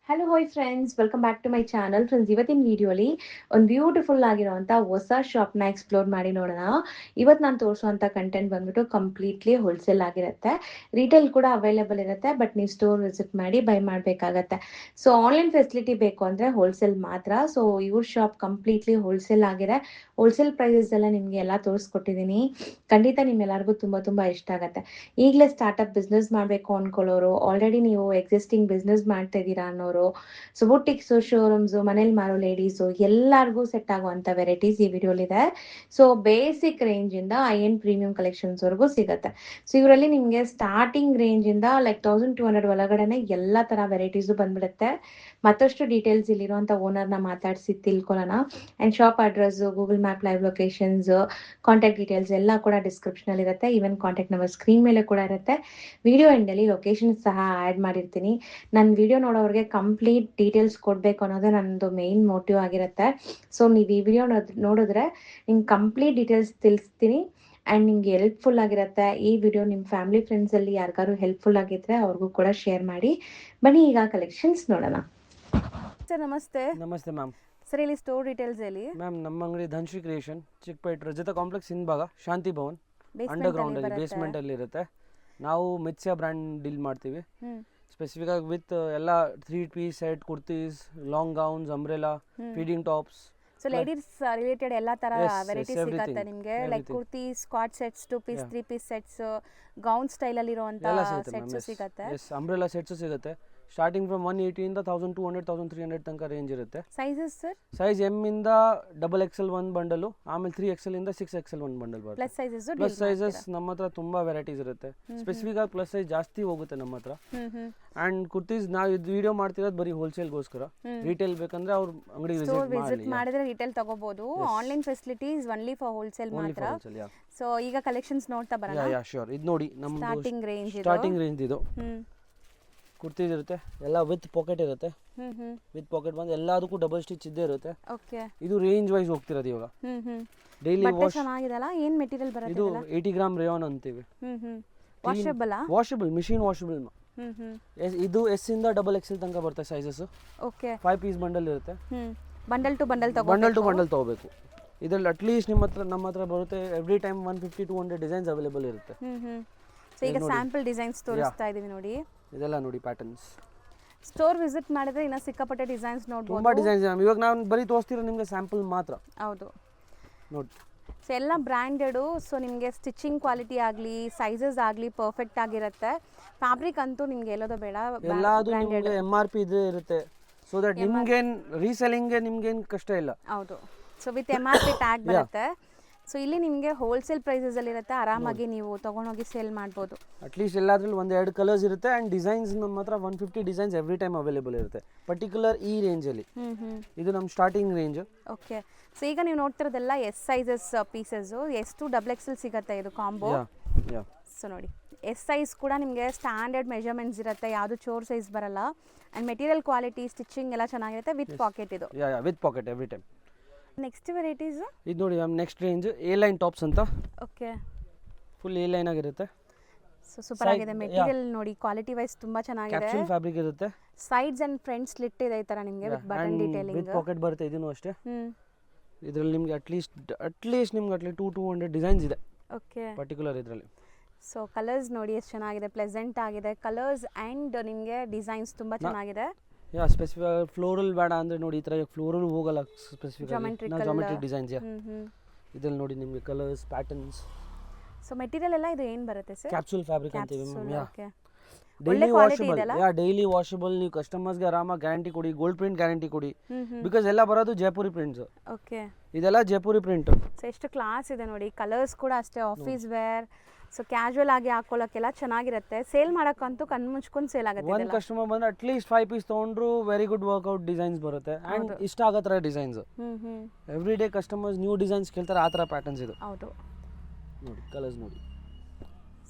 Hello hi friends, welcome back to my channel. Friends, ಇವತ್ತಿನ ವಿಡಿಯೋಲಿ ಒಂದು ಬ್ಯೂಟಿಫುಲ್ ಆಗಿರುವಂಥ ಹೊಸ ಶಾಪ್ನ ಎಕ್ಸ್ಪ್ಲೋರ್ ಮಾಡಿ ನೋಡೋಣ. ಇವತ್ತು ನಾನು ತೋರಿಸುವಂಥ ಕಂಟೆಂಟ್ ಬಂದ್ಬಿಟ್ಟು ಕಂಪ್ಲೀಟ್ಲಿ ಹೋಲ್ಸೇಲ್ ಆಗಿರುತ್ತೆ. ರಿಟೇಲ್ ಕೂಡ ಅವೈಲೇಬಲ್ ಇರುತ್ತೆ, ಬಟ್ ನೀವು ಸ್ಟೋರ್ ವಿಸಿಟ್ ಮಾಡಿ ಬೈ ಮಾಡಬೇಕಾಗತ್ತೆ. ಸೊ ಆನ್ಲೈನ್ ಫೆಸಿಲಿಟಿ ಬೇಕು ಅಂದರೆ ಹೋಲ್ಸೇಲ್ ಮಾತ್ರ. ಸೊ ಇವ್ರ ಶಾಪ್ ಕಂಪ್ಲೀಟ್ಲಿ ಹೋಲ್ಸೇಲ್ ಆಗಿದೆ. ಹೋಲ್ಸೇಲ್ ಪ್ರೈಸಸ್ ಎಲ್ಲ ನಿಮಗೆ ಎಲ್ಲ ತೋರಿಸ್ಕೊಟ್ಟಿದ್ದೀನಿ. ಖಂಡಿತ ನಿಮ್ಮೆಲ್ಲರಿಗೂ ತುಂಬ ತುಂಬ ಇಷ್ಟ ಆಗುತ್ತೆ. ಈಗಲೇ ಸ್ಟಾರ್ಟಪ್ ಬಿಸ್ನೆಸ್ ಮಾಡಬೇಕು ಅಂದ್ಕೊಳ್ಳೋರು, ಆಲ್ರೆಡಿ ನೀವು ಎಕ್ಸಿಸ್ಟಿಂಗ್ ಬಿಸ್ನೆಸ್ ಮಾಡ್ತಾ ಇದ್ದೀರಾ ಅನ್ನೋರು, ಸೊ ಬುಟಿಕ್ಸು, ಶೋರೂಮ್ಸು, ಮನೇಲಿ ಮಾರೋ ಲೇಡೀಸು ಎಲ್ಲರಿಗೂ ಸೆಟ್ ಆಗುವಂಥ ವೆರೈಟೀಸ್ ಈ ವಿಡಿಯೋಲಿದೆ. ಸೊ ಬೇಸಿಕ್ ರೇಂಜಿಂದ ಐ ಎಂಡ್ ಪ್ರೀಮಿಯಂ ಕಲೆಕ್ಷನ್ಸ್ವರೆಗೂ ಸಿಗುತ್ತೆ. ಸೊ ಇವರಲ್ಲಿ ನಿಮಗೆ ಸ್ಟಾರ್ಟಿಂಗ್ ರೇಂಜಿಂದ ಲೈಕ್ 1200 ಒಳಗಡೆ ಎಲ್ಲ ಥರ ವೆರೈಟೀಸು ಬಂದ್ಬಿಡುತ್ತೆ. ಮತ್ತಷ್ಟು ಡೀಟೇಲ್ಸ್ ಇಲ್ಲಿರುವಂಥ ಓನರ್ನ ಮಾತಾಡಿಸಿ ತಿಳ್ಕೊಳ್ಳೋಣ. And shop address, Google map live locations, contact details ಎಲ್ಲ ಕೂಡ ಡಿಸ್ಕ್ರಿಪ್ಷನಲ್ಲಿ ಇರುತ್ತೆ. ಈವನ್ ಕಾಂಟ್ಯಾಕ್ಟ್ ನಂಬರ್ ಸ್ಕ್ರೀನ್ ಮೇಲೆ ಕೂಡ ಇರುತ್ತೆ. ವಿಡಿಯೋ ಎಂಡಲ್ಲಿ ಲೊಕೇಶನ್ ಸಹ ಆ್ಯಡ್ ಮಾಡಿರ್ತೀನಿ. ನನ್ನ ವಿಡಿಯೋ ನೋಡೋರಿಗೆ ಕಂಪ್ಲೀಟ್ ಡೀಟೇಲ್ಸ್ ಕೊಡಬೇಕು ಅನ್ನೋದೇ ನನ್ನದು ಮೇಯ್ನ್ ಮೋಟಿವ್ ಆಗಿರುತ್ತೆ. ಸೊ ನೀವು ಈ ವಿಡಿಯೋ ನೋಡಿದ್ರೆ ನಿಮ್ಗೆ ಕಂಪ್ಲೀಟ್ ಡೀಟೇಲ್ಸ್ ತಿಳಿಸ್ತೀನಿ ಆ್ಯಂಡ್ ನಿಮ್ಗೆ ಹೆಲ್ಪ್ಫುಲ್ ಆಗಿರುತ್ತೆ. ಈ ವಿಡಿಯೋ ನಿಮ್ಮ ಫ್ಯಾಮಿಲಿ ಫ್ರೆಂಡ್ಸಲ್ಲಿ ಯಾರಿಗಾರು ಹೆಲ್ಪ್ಫುಲ್ ಆಗಿದ್ದರೆ ಅವ್ರಿಗೂ ಕೂಡ ಶೇರ್ ಮಾಡಿ. ಬನ್ನಿ ಈಗ ಕಲೆಕ್ಷನ್ಸ್ ನೋಡೋಣ. ಸರ್ ನಮಸ್ತೆ. ನಮಸ್ತೆ ಮ್ಯಾಮ್. ಸರ್ ಇಲ್ಲಿ ಸ್ಟೋರ್ ಡೀಟೇಲ್ಸ್ ಹೇಳಿ. ಮ್ಯಾಮ್ ನಮ್ಮ ಅಂಗಡಿ ಧನ್ಶ್ರೀ ಕ್ರಿಯೇಷನ್, ಚಿಕ್ಕಪೇಟೆ ರಜತ ಕಾಂಪ್ಲೆಕ್ಸ್ ಹಿಂಭಾಗ, ಶಾಂತಿ ಭವನ್ ಅಂಡರ್ಗ್ರೌಂಡಲ್ಲಿ ಬೇಸ್ಮೆಂಟಲ್ಲಿ ಇರುತ್ತೆ. ನಾವು ಮಿತ್ಸ್ಯಾ ಬ್ರ್ಯಾಂಡ್ ಡೀಲ್ ಮಾಡ್ತೀವಿ. ಸ್ಪೆಸಿಫಿಕ್ ಆಗಿ ವಿತ್ ಎಲ್ಲ 3 piece set, kurtis, long gowns, umbrella, feeding tops. So ladies related ಎಲ್ಲ ತರ Yes, ವೆರೈಟೀಸ್ everything, ಸಿಗುತ್ತೆ ನಿಮಗೆ. Like everything. ಕುರ್ತಿ, ಸ್ಕ್ವಾಟ್ sets, 2 piece, Yeah. 3 piece sets, gown style ಅಲ್ಲಿ ಇರುವಂತ ಎಲ್ಲ ಸಿಗುತ್ತೆ ಸೆಟ್ಸ್ ಮ್ಯಾಮ್. ಸಿಗುತ್ತೆ. ಎಸ್, ಅಂಬ್ರೆಲಾ ಸೆಟ್ಸು ಸಿಗುತ್ತೆ. ಸ್ಟಾರ್ಟಿಂಗ್ ಫ್ರಮ್ 180 ಇಂದ 1200 1300 ತನಕ ರೇಂಜ್ ಇರುತ್ತೆ. Sizes sir? ಸೈಜ್ ಎಮ್ ಇಂದ XXL ಒಂದು ಬಂಡಲು, ಆಮೇಲೆ 3XL ಇಂದ 6XL ಒಂದು ಬಂಡಲ್ ಬರುತ್ತೆ. ಪ್ಲಸ್ ಸೈಜಸ್ ಪ್ಲಸ್ ಸೈಜಸ್ ನಮ್ಮ ಹತ್ರ ತುಂಬಾ ವೆರೈಟೀಸ್ ಇರುತ್ತೆ. ಸ್ಪೆಸಿಫಿಕ್ ಆಗಿ ಪ್ಲಸ್ ಸೈಜ್ ಜಾಸ್ತಿ ಹೋಗುತ್ತೆ ನಮ್ಮ ಹತ್ರ. ಅಂಡ್ ಕುರ್ತೀಸ್ ನಾವು ಇದು ವಿಡಿಯೋ ಮಾಡ್ತಿರೋದು ಬರೀ ಹೋಲ್ಸೇಲ್ಗೋಸ್ಕರ. ರಿಟೇಲ್ ಬೇಕಂದ್ರೆ ಅವ್ರ ಅಂಗಡಿ ವಿಸಿಟ್ ಮಾಡಿದ್ರೆ ರಿಟೇಲ್ ತಗೋಬಹುದು. Online facility is only for wholesale ಮಾತ್ರ. ಸೊ ಈಗ ಕಲೆಕ್ಷನ್ಸ್ ನೋಡ್ತಾ ಬರೋಣ. Yeah sure. ಇದು ನೋಡಿ ನಮ್ಮದು ಸ್ಟಾರ್ಟಿಂಗ್ ರೇಂಜ್ ಇದು. ಕುರ್ತೀಸ್ ಇರುತ್ತೆ, ಎಲ್ಲ ವಿತ್ ಪಾಕೆಟ್ ಇರುತ್ತೆ. ವಿತ್ ಪಾಕೆಟ್ ಬಂದು ಎಲ್ಲದಕ್ಕೂ ಡಬಲ್ ಸ್ಟಿಚ್ ಇದ್ದೇ ಇರುತ್ತೆ. ಓಕೆ. ಇದು ರೇಂಜ್ ವೈಸ್ ಹೋಗ್ತಿರೋದು ಇವಾಗ. ಡೈಲಿ ವಾಶ್ ಚೆನ್ನಾಗಿದೆಲ್ಲ. ಏನ್ ಮೆಟೀರಿಯಲ್ ಬರುತ್ತೆ ಇದು 80 ಗ್ರಾಮ್ ರೇಯಾನ್ ಅಂತೀವಿ. Washable, machine washable. ಇದು S ಇಂದ XXL ತನಕ ಬರುತ್ತೆ ಸೈಜಸ್. ಓಕೆ. 5 ಪೀಸ್ ಬಂಡಲ್ ಇರುತ್ತೆ. ಬಂಡಲ್ ಟು ಬಂಡಲ್ ತಗೋಬೇಕು. ಇದರಲ್ಲಿ ಅಟ್ಲೀಸ್ಟ್ ನಮ್ಮ ಹತ್ರ ಬರುತ್ತೆ ಎವ್ರಿ ಟೈಮ್ 150-200 ಡಿಸೈನ್ಸ್ ಅವೈಲೇಬಲ್ ಇರುತ್ತೆ. ಸೊ ಈಗ ಸ್ಯಾಂಪಲ್ ಡಿಸೈನ್ಸ್ ತೋರಿಸ್ತಾ ಇದೀವಿ ನೋಡಿ. ಇದೆಲ್ಲ ನೋಡಿ ಪ್ಯಾಟರ್ನ್ಸ್. ಸ್ಟೋರ್ ವಿಸಿಟ್ ಮಾಡಿದ್ರೆ ಇನ್ನ ಸಿಕ್ಕಾಪಟ್ಟೆ ಡಿಸೈನ್ಸ್ ನೋಡಬಹುದು. ತುಂಬಾ ಡಿಸೈನ್ಸ್ ಇದೆ. ಇವಾಗ ನಾನು ಬರೀ ತೋರಿಸ್ತಿರೋ ನಿಮಗೆ ಸ್ಯಾಂಪಲ್ ಮಾತ್ರ. ಹೌದು. ನೋಡಿ. ಸೊ ಎಲ್ಲ ಬ್ರ್ಯಾಂಡೆಡು. ಸೊ ನಿಮಗೆ ಸ್ಟಿಚಿಂಗ್ ಕ್ವಾಲಿಟಿ ಆಗಲಿ, ಸೈಜಸ್ ಆಗಲಿ ಪರ್ಫೆಕ್ಟ್ ಆಗಿರುತ್ತೆ. ಫ್ಯಾಬ್ರಿಕ್ ಅಂತೂ ನಿಮಗೆ ಎಲ್ಲೋದು ಬೇಡ, ಎಲ್ಲಾದು ನಿಮಗೆ MRP ಇದೆ ಇರುತ್ತೆ. ಸೊ ದಟ್ ನಿಮ್ಗೇನು ರೀಸೆಲ್ಲಿಂಗ್ಗೆ ನಿಮ್ಗೇನು ಕಷ್ಟ ಇಲ್ಲ. ಹೌದು. ಸೊ ವಿತ್ MRP ಟ್ಯಾಗ್ ಬರುತ್ತೆ. ಸೊ ಇಲ್ಲಿ ನಿಮಗೆ ಹೋಲ್ಸೇಲ್ ಪ್ರೈಸಸ್ ಅಲ್ಲಿ ಇರುತ್ತೆ. ಆರಾಮಾಗಿ ನೀವು ತಗೊಂಡೋಗಿ ಸೇಲ್ ಮಾಡ್ಬೋದು. ಅಟ್ಲೀಸ್ಟ್ ಎಲ್ಲಾದ್ರಲ್ಲಿ 1-2 ಕಲರ್ಸ್ ಇರುತ್ತೆ. ಆ್ಯಂಡ್ ಡಿಸೈನ್ಸ್ ನಮ್ಮ ಹತ್ರ 150 ಡಿಸೈನ್ಸ್ ಎವ್ರಿ ಟೈಮ್ ಅವೈಲೇಬಲ್ ಇರುತ್ತೆ. ಪರ್ಟಿಕ್ಯುಲರ್ ಈ ರೇಂಜಲ್ಲಿ. ಇದು ನಮ್ಮ ಸ್ಟಾರ್ಟಿಂಗ್ ರೇಂಜ್. ಓಕೆ. ಸೊ ಈಗ ನೀವು ನೋಡ್ತಿರೋದೆಲ್ಲ S sizes pieces. S to XXL ಸಿಗುತ್ತೆ ಇದು ಕಾಂಬೋ. ಸೊ ನೋಡಿ, S ಸೈಜ್ ಕೂಡ ನಿಮಗೆ ಸ್ಟ್ಯಾಂಡರ್ಡ್ ಮೆಜರ್ಮೆಂಟ್ಸ್ ಇರುತ್ತೆ. ಯಾವುದು ಚೋರ್ ಸೈಜ್ ಬರಲ್ಲ. ಆ್ಯಂಡ್ ಮೆಟೀರಿಯಲ್ ಕ್ವಾಲಿಟಿ, ಸ್ಟಿಚಿಂಗ್ ಎಲ್ಲ ಚೆನ್ನಾಗಿರುತ್ತೆ. ವಿತ್ ಪಾಕೆಟ್ ಇದು. With packet every time. Next varieties ಇದು ನೋಡಿ ma'am, next range A line tops ಅಂತ. ಓಕೆ. ಫುಲ್ A ಲೈನ್ ಆಗಿರುತ್ತೆ. ಸೊ ಸೂಪರ್ ಆಗಿದೆ. ಮೆಟೀರಿಯಲ್ ನೋಡಿ, ಕ್ವಾಲಿಟಿ ವೈಸ್ ತುಂಬಾ ಚೆನ್ನಾಗಿದೆ. ಕ್ಯಾಪ್ಸೂಲ್ ಫ್ಯಾಬ್ರಿಕ್ ಇರುತ್ತೆ. ಸೈಡ್ಸ್ ಅಂಡ್ ಫ್ರಂಟ್ ಸ್ಲಿಟ್ ಇದೆ ಈ ತರ ನಿಮಗೆ with button detailing. With packet ಬರುತ್ತೆ ಇದನ್ನು ಅಷ್ಟೇ. ಇದರಲ್ಲಿ ನಿಮಗೆ ಅಟ್ಲೀಸ್ಟ್ ನಿಮ್ಗೆ 200 ಡಿಸೈನ್ಸ್ ಇದೆ. ಓಕೆ. ಪರ್ಟಿಕ್ಯುಲರ್ ಇದರಲ್ಲಿ. ಸೊ ಕಲರ್ಸ್ ನೋಡಿ ಎಷ್ಟು ಚೆನ್ನಾಗಿದೆ, ಪ್ಲೆಸೆಂಟ್ ಆಗಿದೆ ಕಲರ್ಸ್ ಆ್ಯಂಡ್ ನಿಮಗೆ ಡಿಸೈನ್ಸ್ ತುಂಬ ಚೆನ್ನಾಗಿದೆ. ಸ್ಪೆಸಿಫಿಕ್ ಫ್ಲೋರಲ್ ಬೇಡ ಅಂದರೆ ನೋಡಿ, ಈ ಥರ ಫ್ಲೋರಲ್ ಹೋಗಲ್ಲ. Specific geometric designs. ಇದರಲ್ಲಿ ನೋಡಿ ನಿಮಗೆ ಕಲರ್ಸ್, ಪ್ಯಾಟರ್ನ್ಸ್. ಸೊ ಮೆಟೀರಿಯಲ್ ಎಲ್ಲ ಇದು ಏನು ಬರುತ್ತೆ ಸರ್? ಕ್ಯಾಪ್ಸೂಲ್ ಫ್ಯಾಬ್ರಿಕ್ ಅಂತೀವಿ. Daily washable. Daily washable. ನೀವು ಕಸ್ಟಮರ್ಸ್ಗೆ ಆರಾಮಾಗಿ ಗ್ಯಾರಂಟಿ ಕೊಡಿ, ಗೋಲ್ಡ್ ಪ್ರಿಂಟ್ ಗ್ಯಾರಂಟಿ ಕೊಡಿ. ಬಿಕಾಸ್ ಎಲ್ಲ ಬರೋದು ಜೈಪುರಿ ಪ್ರಿಂಟ್ಸ್. ಓಕೆ. ಇದೆಲ್ಲ ಜೈಪುರಿ ಪ್ರಿಂಟ್. ಸೊ ಎಷ್ಟು ಕ್ಲಾಸ್ ಇದೆ ನೋಡಿ. ಕಲರ್ಸ್ ಕೂಡ ಅಷ್ಟೇ, ಆಫೀಸ್ ವೇರ್. ಸೊ ಕ್ಯಾಶುವಲ್ ಆಗಿ ಹಾಕೊಳ್ಳೋಕ್ಕೆಲ್ಲ ಚೆನ್ನಾಗಿರುತ್ತೆ. ಸೇಲ್ ಮಾಡೋಕ್ಕಂತೂ ಕಣ್ಣು ಮುಚ್ಕೊಂಡು ಸೇಲ್ ಆಗುತ್ತೆ. ಒಂದು ಕಸ್ಟಮರ್ ಬಂದ್ರೆ ಅಟ್ಲೀಸ್ಟ್ 5 ಪೀಸ್ ತೊಗೊಂಡ್ರು ವೆರಿ ಗುಡ್ ವರ್ಕ್ಔಟ್ ಡಿಸೈನ್ಸ್ ಬರುತ್ತೆ. ಆ್ಯಂಡ್ ಇಷ್ಟ ಆಗೋ ಥರ designs. Every day customers new designs ಕೇಳ್ತಾರೆ, ಆ ಥರ ಪ್ಯಾಟರ್ನ್ಸ್ ಇದು. ಹೌದು. ನೋಡಿ ಕಲರ್ಸ್ ನೋಡಿ.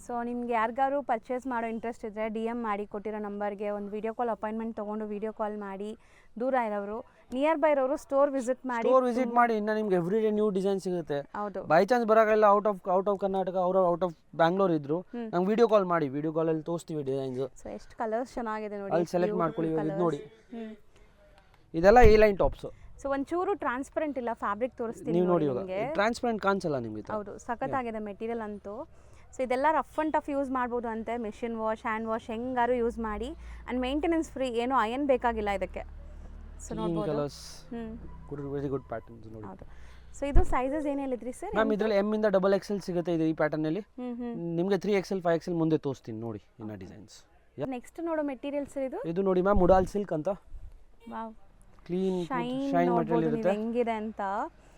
ಸೊ ನಿಮ್ಗೆ ಯಾರಿಗಾರು ಪರ್ಚೇಸ್ ಮಾಡೋ ಇಂಟ್ರೆಸ್ಟ್ ಇದ್ದರೆ DM ಮಾಡಿ ಕೊಟ್ಟಿರೋ ನಂಬರ್ಗೆ ಒಂದು ವಿಡಿಯೋ ಕಾಲ್ ಅಪಾಯಿಂಟ್ಮೆಂಟ್ ತೊಗೊಂಡು ವಿಡಿಯೋ ಕಾಲ್ ಮಾಡಿ, ದೂರ ಇರೋರು ನಿಯರ್ ಬೈ ಇರೋರು ಸ್ಟೋರ್ ವಿಸಿಟ್ ಮಾಡಿ ಇನ್ನು ನಿಮ್ಗೆ ಎವ್ರಿ ಡೇ ನ್ಯೂ ಡಿಸೈನ್ ಸಿಗುತ್ತೆ. ಹೌದು, ಬೈ ಚಾನ್ಸ್ ಬರೋಲ್ಲ ಔಟ್ ಆಫ್ ಕರ್ನಾಟಕ ಅವರು ಔಟ್ ಆಫ್ ಬ್ಯಾಂಗ್ಳೂರ್ ಇದ್ರು ನಂಗೆ ವಿಡಿಯೋ ಕಾಲ್ ಮಾಡಿ, ವಿಡಿಯೋ ಕಾಲಲ್ಲಿ ತೋರಿಸ್ತೀವಿ ಡಿಸೈನ್ಸ್. ಸೊ ಎಷ್ಟು ಕಲರ್ಸ್ ಚೆನ್ನಾಗಿದೆ ನೋಡಿ, ಅಲ್ಲಿ ಸೆಲೆಕ್ಟ್ ಮಾಡ್ಕೊಳ್ಳಿ. ಇವಾಗ ಇದು ನೋಡಿ, ಇದೆಲ್ಲ A ಲೈನ್ ಟಾಪ್ಸ್. ಸೊ ಒಂಚೂರು ಟ್ರಾನ್ಸ್ಪರೆಂಟ್ ಇಲ್ಲ, ಫ್ಯಾಬ್ರಿಕ್ ತೋರಿಸ್ತೀನಿ ನೀವು ನೋಡಿ, ನೋಡಿ ಇವಾಗ ಟ್ರಾನ್ಸ್ಪರೆಂಟ್ ಕಾಣಿಸಲ್ಲ ನಿಮಗೆ. ಹೌದು, ಸಖತ್ತಾಗಿದೆ ಮೆಟೀರಿಯಲ್ ಅಂತೂ. ಸೊ ಇದೆಲ್ಲ ರಫ್ ಆ್ಯಂಡ್ ಟಫ್ ಯೂಸ್ ಮಾಡ್ಬೋದು ಅಂತೆ, ಮಿಷಿನ್ ವಾಶ್, ಹ್ಯಾಂಡ್ ವಾಶ್ ಹೆಂಗಾರು ಯೂಸ್ ಮಾಡಿ, ಆ್ಯಂಡ್ ಮೇಂಟೆನೆನ್ಸ್ ಫ್ರೀ, ಏನು ಅಯನ್ ಬೇಕಾಗಿಲ್ಲ ಇದಕ್ಕೆ. ಸೊ ನೋಡ್ಬೋದು, ವೆರಿ ಗುಡ್ ಪ್ಯಾಟರ್ನ್ಸ್ ನೋಡಿ. ಹೌದು. ಸೊ ಇದು ಸೈಜಸ್ ಏನು ಹೇಳಿದ್ರಿ ಸರ್? ಮ್ಯಾಮ್ ಇದರಲ್ಲಿ M ಇಂದ XXL ಸಿಗುತ್ತೆ ಇದು ಈ ಪ್ಯಾಟರ್ನಲ್ಲಿ. ನಿಮಗೆ 3XL 5XL ಮುಂದೆ ತೋರಿಸ್ತೀನಿ ನೋಡಿ ಇನ್ನ ಡಿಸೈನ್ಸ್. ನೆಕ್ಸ್ಟ್ ನೋಡೋ ಮೆಟೀರಿಯಲ್ಸ್ ಇದು ನೋಡಿ ಮ್ಯಾಮ್, ಮುಡಾಲ್ ಸಿಲ್ಕ್ ಅಂತ. ವಾವ್, ಕ್ಲೀನ್ ಶೈನ್ ಮೆಟೀರಿಯಲ್ ಇರುತ್ತೆ. ಹೆಂಗಿದೆ ಅಂತ.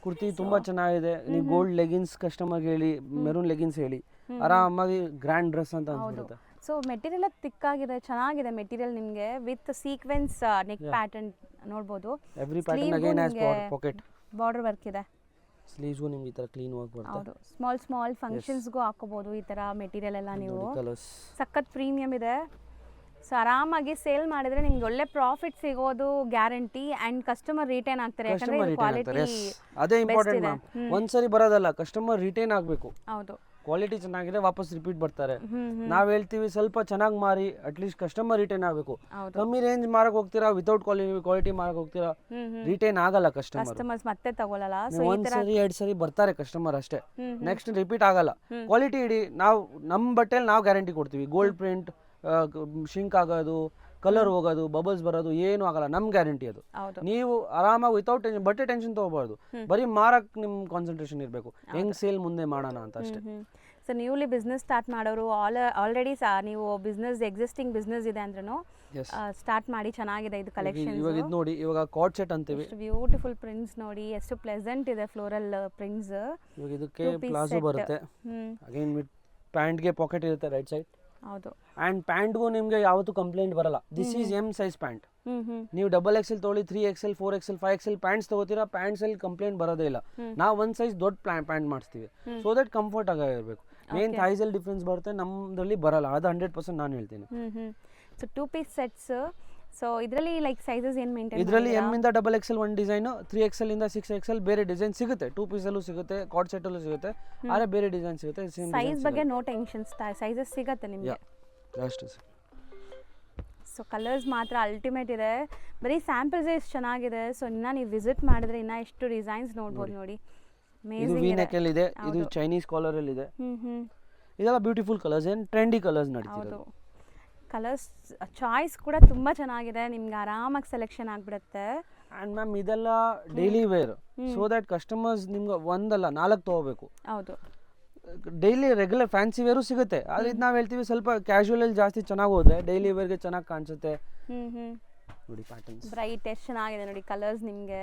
ಕುರ್ತಿ ತುಂಬಾ ಚೆನ್ನಾಗಿದೆ. ನೀವು ಗೋಲ್ಡ್ ಲೆಗಿನ್ಸ್ ಕಸ್ಟಮರ್ಗೆ ಹೇಳಿ, ಮೆರೂನ್ ಲೆಗಿನ್ಸ್ ಹೇಳಿ, ಆರಾಮಾಗಿ ಗ್ರ್ಯಾಂಡ್ ಡ್ರೆಸ್ ಅಂತ ಅನ್ಸುತ್ತೆ. ಸೊ ಮೆಟೀರಿಯಲ್ ತಿಕ್ಕಾಗಿದೆ, ಚೆನ್ನಾಗಿದೆ ಮೆಟೀರಿಯಲ್. ನಿಮಗೆ ವಿತ್ ಸೀಕ್ವೆನ್ಸ್ ನೆಕ್ ಪ್ಯಾಟರ್ನ್ ನೋಡ್ಬೋದು. Every pattern again has pocket, border work ಇದೆ. ಸ್ಲೀವ್ಸ್ಗೂ ನಿಮ್ಗೆ ಈ ತರ ಕ್ಲೀನ್ ವರ್ಕ್ ಬರುತ್ತೆ. ಹೌದು, ಸ್ಮಾಲ್ ಫಂಕ್ಷನ್ಸ್ಗೂ ಹಾಕೋಬಹುದು ಈ ತರ ಮೆಟೀರಿಯಲ್ ಎಲ್ಲ. ನೀವು ಕಲರ್ಸ್ ಸಖತ್ ಪ್ರೀಮಿಯಂ ಇದೆ. ಸೊ ಆರಾಮಾಗಿ ಸೇಲ್ ಮಾಡಿದ್ರೆ ನಿಮ್ಗೆ ಒಳ್ಳೆ ಪ್ರಾಫಿಟ್ ಸಿಗೋದು ಗ್ಯಾರಂಟಿ, ಅಂಡ್ ಕಸ್ಟಮರ್ ರಿಟೈನ್ ಆಗ್ತಾರೆ, ಯಾಕಂದ್ರೆ ಕ್ವಾಲಿಟಿ ಅದೇ ಇಂಪಾರ್ಟೆಂಟ್ ಮ್ಯಾಮ್. ಒಂದ್ಸರಿ ಬರೋದಲ್ಲ, ಕಸ್ಟಮರ್ ರಿಟೈನ್ ಆಗಬೇಕು. ಹೌದು, ಕ್ವಾಲಿಟಿ ಚೆನ್ನಾಗಿದೆ, ವಾಪಸ್ ರಿಪೀಟ್ ಬರ್ತಾರೆ. ನಾವ್ ಹೇಳ್ತೀವಿ ಸ್ವಲ್ಪ ಚೆನ್ನಾಗಿ ಮಾರಿ, ಅಟ್ಲೀಸ್ಟ್ ಕಸ್ಟಮರ್ ರಿಟೈನ್ ಆಗಬೇಕು. ಕಮ್ಮಿ ರೇಂಜ್ ಮಾರಕ್ ಹೋಗ್ತೀರಾ, ವಿತೌಟ್ ಕ್ವಾಲಿಟಿ ಮಾರಕ್ ಹೋಗ್ತೀರಾ, ರಿಟೈನ್ ಆಗಲ್ಲ ಕಸ್ಟಮರ್ಸ್ ಮತ್ತೆ ತಗೊಳ್ಳಲ್ಲ. ಸೊ ಒಂದ್ಸರಿ 2 ಸರಿ ಬರ್ತಾರೆ ಕಸ್ಟಮರ್ ಅಷ್ಟೇ, ನೆಕ್ಸ್ಟ್ ರಿಪೀಟ್ ಆಗಲ್ಲ. ಕ್ವಾಲಿಟಿ ಇಡಿ, ನಾವು ನಮ್ಮ ಬಟ್ಟೆಲಿ ನಾವು ಗ್ಯಾರಂಟಿ ಕೊಡ್ತೀವಿ. ಗೋಲ್ಡ್ ಪ್ರಿಂಟ್ ಶಿಂಕ್ ಆಗೋದು, ಕಲರ್ ಹೋಗೋದು, ಬಬಲ್ಸ್ ಬರೋದು ಏನು ಆಗಲ್ಲ, ನಮ್ ಗ್ಯಾರಂಟಿ ಅದು. ನೀವು ಆರಾಮಾಗಿ ವಿತೌಟ್ ಟೆನ್ಷನ್, ಬಟ್ಟೆ ಟೆನ್ಷನ್ ತಗೋಬಾರ್ದು, ಬರೀ ಮಾರಕ್ ನಿಮ್ ಕಾನ್ಸಂಟ್ರೇಷನ್ ಇರಬೇಕು, ಹೆಂಗ್ ಸೇಲ್ ಮುಂದೆ ಮಾಡೋಣ ಅಂತ ಅಷ್ಟೇ. ಸೊ ನ್ಯೂಲಿ ಬಿಸ್ನೆಸ್ ಸ್ಟಾರ್ಟ್ ಮಾಡೋರು, ಆಲ್ರೆಡಿ ನೀವು ಬಿಸ್ನೆಸ್ ಎಕ್ಸಿಸ್ಟಿಂಗ್ ಬಿಸ್ನೆಸ್ ಇದೆ ಅಂದ್ರೂ ಸ್ಟಾರ್ಟ್ ಮಾಡಿ. ಚೆನ್ನಾಗಿದೆ ಇದು ಕಲೆಕ್ಷನ್. ಇವಾಗ ಇದು ನೋಡಿ, ಇವಾಗ ಕಾರ್ಡ್ ಸೆಟ್ ಅಂತೀವಿ. ಬ್ಯೂಟಿಫುಲ್ ಪ್ರಿಂಟ್ಸ್ ನೋಡಿ, ಎಷ್ಟು ಪ್ಲೆಸೆಂಟ್ ಇದೆ ಫ್ಲೋರಲ್ ಪ್ರಿಂಟ್ಸ್. ಇವಾಗ ಇದಕ್ಕೆ ಪ್ಲಾಜೋ ಬರುತ್ತೆ, ಅಗೇನ್ ವಿತ್ ಪ್ಯಾಂಟ್ ಗೆ ಪಾಕೆಟ್ ಇರುತ್ತೆ ರೈಟ್ ಸೈಡ್. ಹೌದು, ಅಂಡ್ ಪ್ಯಾಂಟ್ಗೂ ನಿಮ್ಗೆ ಯಾವತ್ತೂ ಕಂಪ್ಲೇಂಟ್ ಬರಲ್ಲ. This is M size pant. ನೀವು XXL ತೊಗೊಳ್ಳಿ, 3XL 4XL 5XL ಪ್ಯಾಂಟ್ಸ್ ತಗೋತೀರಾ, ಪ್ಯಾಂಟ್ಸ್ ಅಲ್ಲಿ ಕಂಪ್ಲೇಂಟ್ ಬರೋದೇ ಇಲ್ಲ. ನಾವು ಒಂದ್ ಸೈಜ್ ದೊಡ್ಡ ಪ್ಯಾಂಟ್ ಮಾಡಿಸ್ತೀವಿ, ಸೊ ದಟ್ ಕಂಫರ್ಟ್ ಆಗಿರ್ಬೇಕು. ಮೇನ್ ಥೈಸ್ ಅಲ್ಲಿ ಡಿಫ್ರೆನ್ಸ್ ಬರುತ್ತೆ, ನಮ್ದ್ರಲ್ಲಿ ಬರಲ್ಲ, ಅದು 100% ನಾನು ಹೇಳ್ತೀನಿ. So 2 piece sets. ಸೊ ಇದರಲ್ಲಿ ಲೈಕ್ ಸೈಜಸ್ ಏನು ಮೇಂಟೈನ್? ಇದರಲ್ಲಿ M ಇಂದ XXL ಒಂದು ಡಿಸೈನ್, 3XL ಇಂದ 6XL ಬೇರೆ ಡಿಸೈನ್ ಸಿಗುತ್ತೆ. 2 ಪೀಸ್ ಅಲ್ಲೂ ಸಿಗುತ್ತೆ, ಕಾರ್ಡ್ ಸೆಟ್ ಅಲ್ಲೂ ಸಿಗುತ್ತೆ, ಆದ್ರೆ ಬೇರೆ ಡಿಸೈನ್ ಸಿಗುತ್ತೆ. ಸೈಜ್ ಬಗ್ಗೆ ನೋ ಟೆನ್ಷನ್ಸ್, ಸೈಜಸ್ ಸಿಗುತ್ತೆ ನಿಮಗೆ ಅಷ್ಟೇ. ಸೊ ಕಲರ್ಸ್ ಮಾತ್ರ ಅಲ್ಟಿಮೇಟ್ ಇದೆ, ಬರೀ ಸ್ಯಾಂಪಲ್ಸ್ ಎಷ್ಟು ಚೆನ್ನಾಗಿದೆ. ಸೊ ಇನ್ನ ನೀವು ವಿಸಿಟ್ ಮಾಡಿದ್ರೆ ಇನ್ನ ಎಷ್ಟು ಡಿಸೈನ್ಸ್ ನೋಡ್ಬೋದು ನೋಡಿ. ಇದು ವಿ ನೆಕ್ ಅಲ್ಲಿ ಇದೆ, ಇದು ಚೈನೀಸ್ ಕಾಲರ್ ಅಲ್ಲಿ ಇದೆ. ಇದೆಲ್ಲ ಬ್ಯೂಟಿಫುಲ್ ಕಲರ್ಸ್, ಏನು ಟ್ರೆಂಡಿ ಕಲರ್ಸ್ ನಡೀತಿದೆ. ಕಲರ್ಸ್ ಚಾಯ್ಸ್ ಕೂಡ ತುಂಬಾ ಚೆನ್ನಾಗಿದೆ, ನಿಮ್ಗೆ ಆರಾಮಾಗಿ ಸೆಲೆಕ್ಷನ್ ಆಗ್ಬಿಡುತ್ತೆ. ಅಂಡ್ ಮ್ಯಾಮ್ ಇದೆಲ್ಲ daily wear, so that customers ನಿಮ್ಗೆ ಒಂದಲ್ಲ 4 ತಗೋಬೇಕು. ಹೌದು, ಡೈಲಿ ರೆಗ್ಯುಲರ್ ಫ್ಯಾನ್ಸಿ ವೇರು ಸಿಗುತ್ತೆ, ಆದ್ರೆ ಇದು ನಾವು ಹೇಳ್ತೀವಿ ಸ್ವಲ್ಪ ಕ್ಯಾಶುವಲ್ ಅಲ್ಲಿ ಜಾಸ್ತಿ ಚೆನ್ನಾಗಿ ಹೋದ್ರೆ ಡೈಲಿ ವೇರ್ಗೆ ಚೆನ್ನಾಗಿ ಕಾಣಿಸುತ್ತೆ. ನೋಡಿ ಪ್ಯಾಟರ್ನ್ಸ್ ಬ್ರೈಟ್ ಎಷ್ಟು ಚೆನ್ನಾಗಿದೆ ನೋಡಿ ಕಲರ್ಸ್, ನಿಮಗೆ